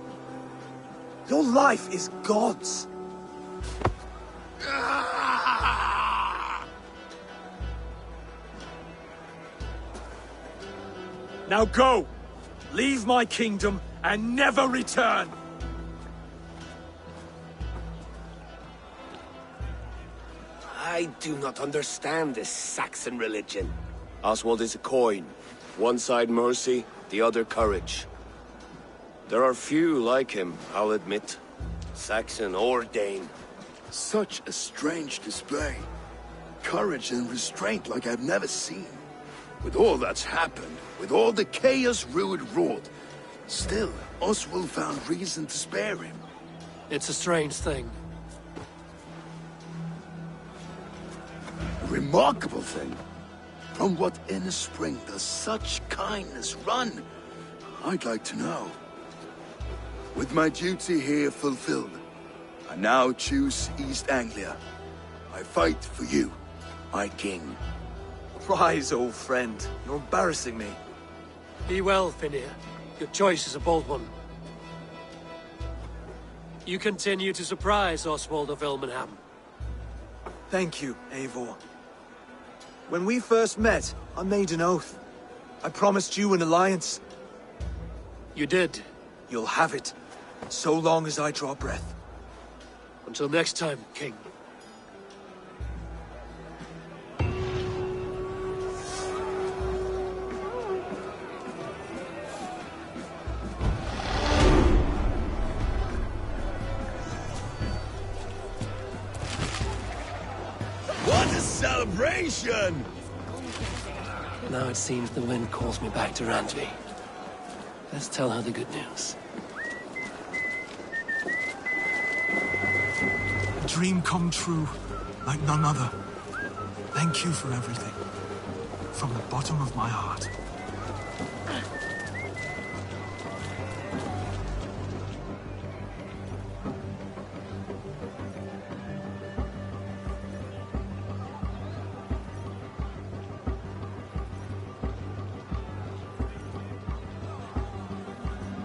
Your life is God's. Now go! Leave my kingdom and never return! I do not understand this Saxon religion. Oswald is a coin. One side mercy, the other courage. There are few like him, I'll admit. Saxon or Dane. Such a strange display. Courage and restraint like I've never seen. With all that's happened, with all the chaos Rued wrought, still, Oswald found reason to spare him. It's a strange thing. A remarkable thing. From what inner spring does such kindness run? I'd like to know. With my duty here fulfilled, I now choose East Anglia. I fight for you, my king. Rise, old friend. You're embarrassing me. Be well, Finnir. Your choice is a bold one. You continue to surprise Oswald of Ilmenham. Thank you, Eivor. When we first met, I made an oath. I promised you an alliance. You did. You'll have it, so long as I draw breath. Until next time, King. celebration! Now it seems the wind calls me back to Randvi. Let's tell her the good news. A dream come true, like none other. Thank you for everything. From the bottom of my heart.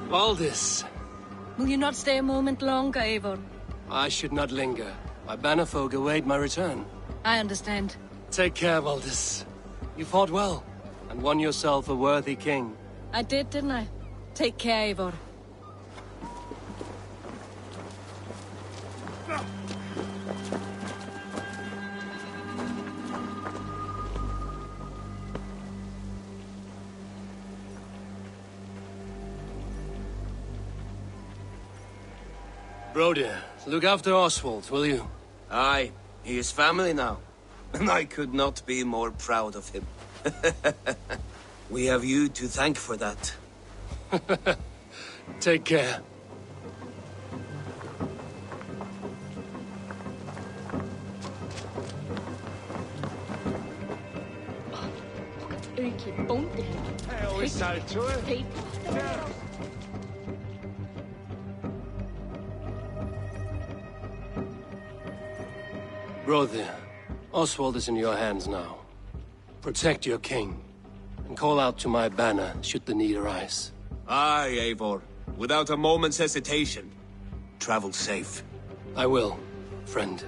Valdis, Will you not stay a moment longer, Eivor? I should not linger. My banner folk await my return. I understand. Take care, Valdis. You fought well, and won yourself a worthy king. I did, didn't I? Take care, Eivor. Brody, look after Oswald, will you? Aye, he is family now. And I could not be more proud of him. We have you to thank for that. Take care. Brother, Oswald is in your hands now. Protect your king, and call out to my banner should the need arise. Aye, Eivor. Without a moment's hesitation. Travel safe. I will, friend.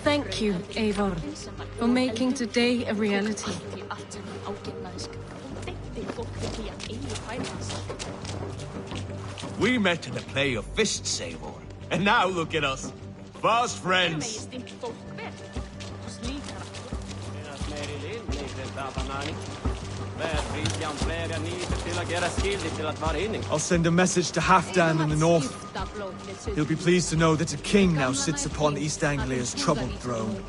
Thank you, Eivor, for making today a reality. We met in a play of fists, Eivor. And now look at us. Fast friends. I'll send a message to Halfdan in the north. He'll be pleased to know that a king now sits upon East Anglia's troubled throne.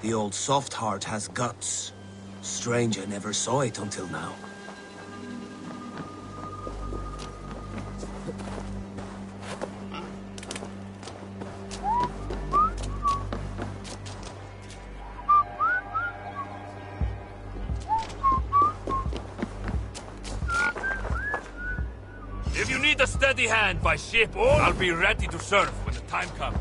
The old soft heart has guts. Strange I never saw it until now. If you need a steady hand by ship, I'll be ready to serve when the time comes.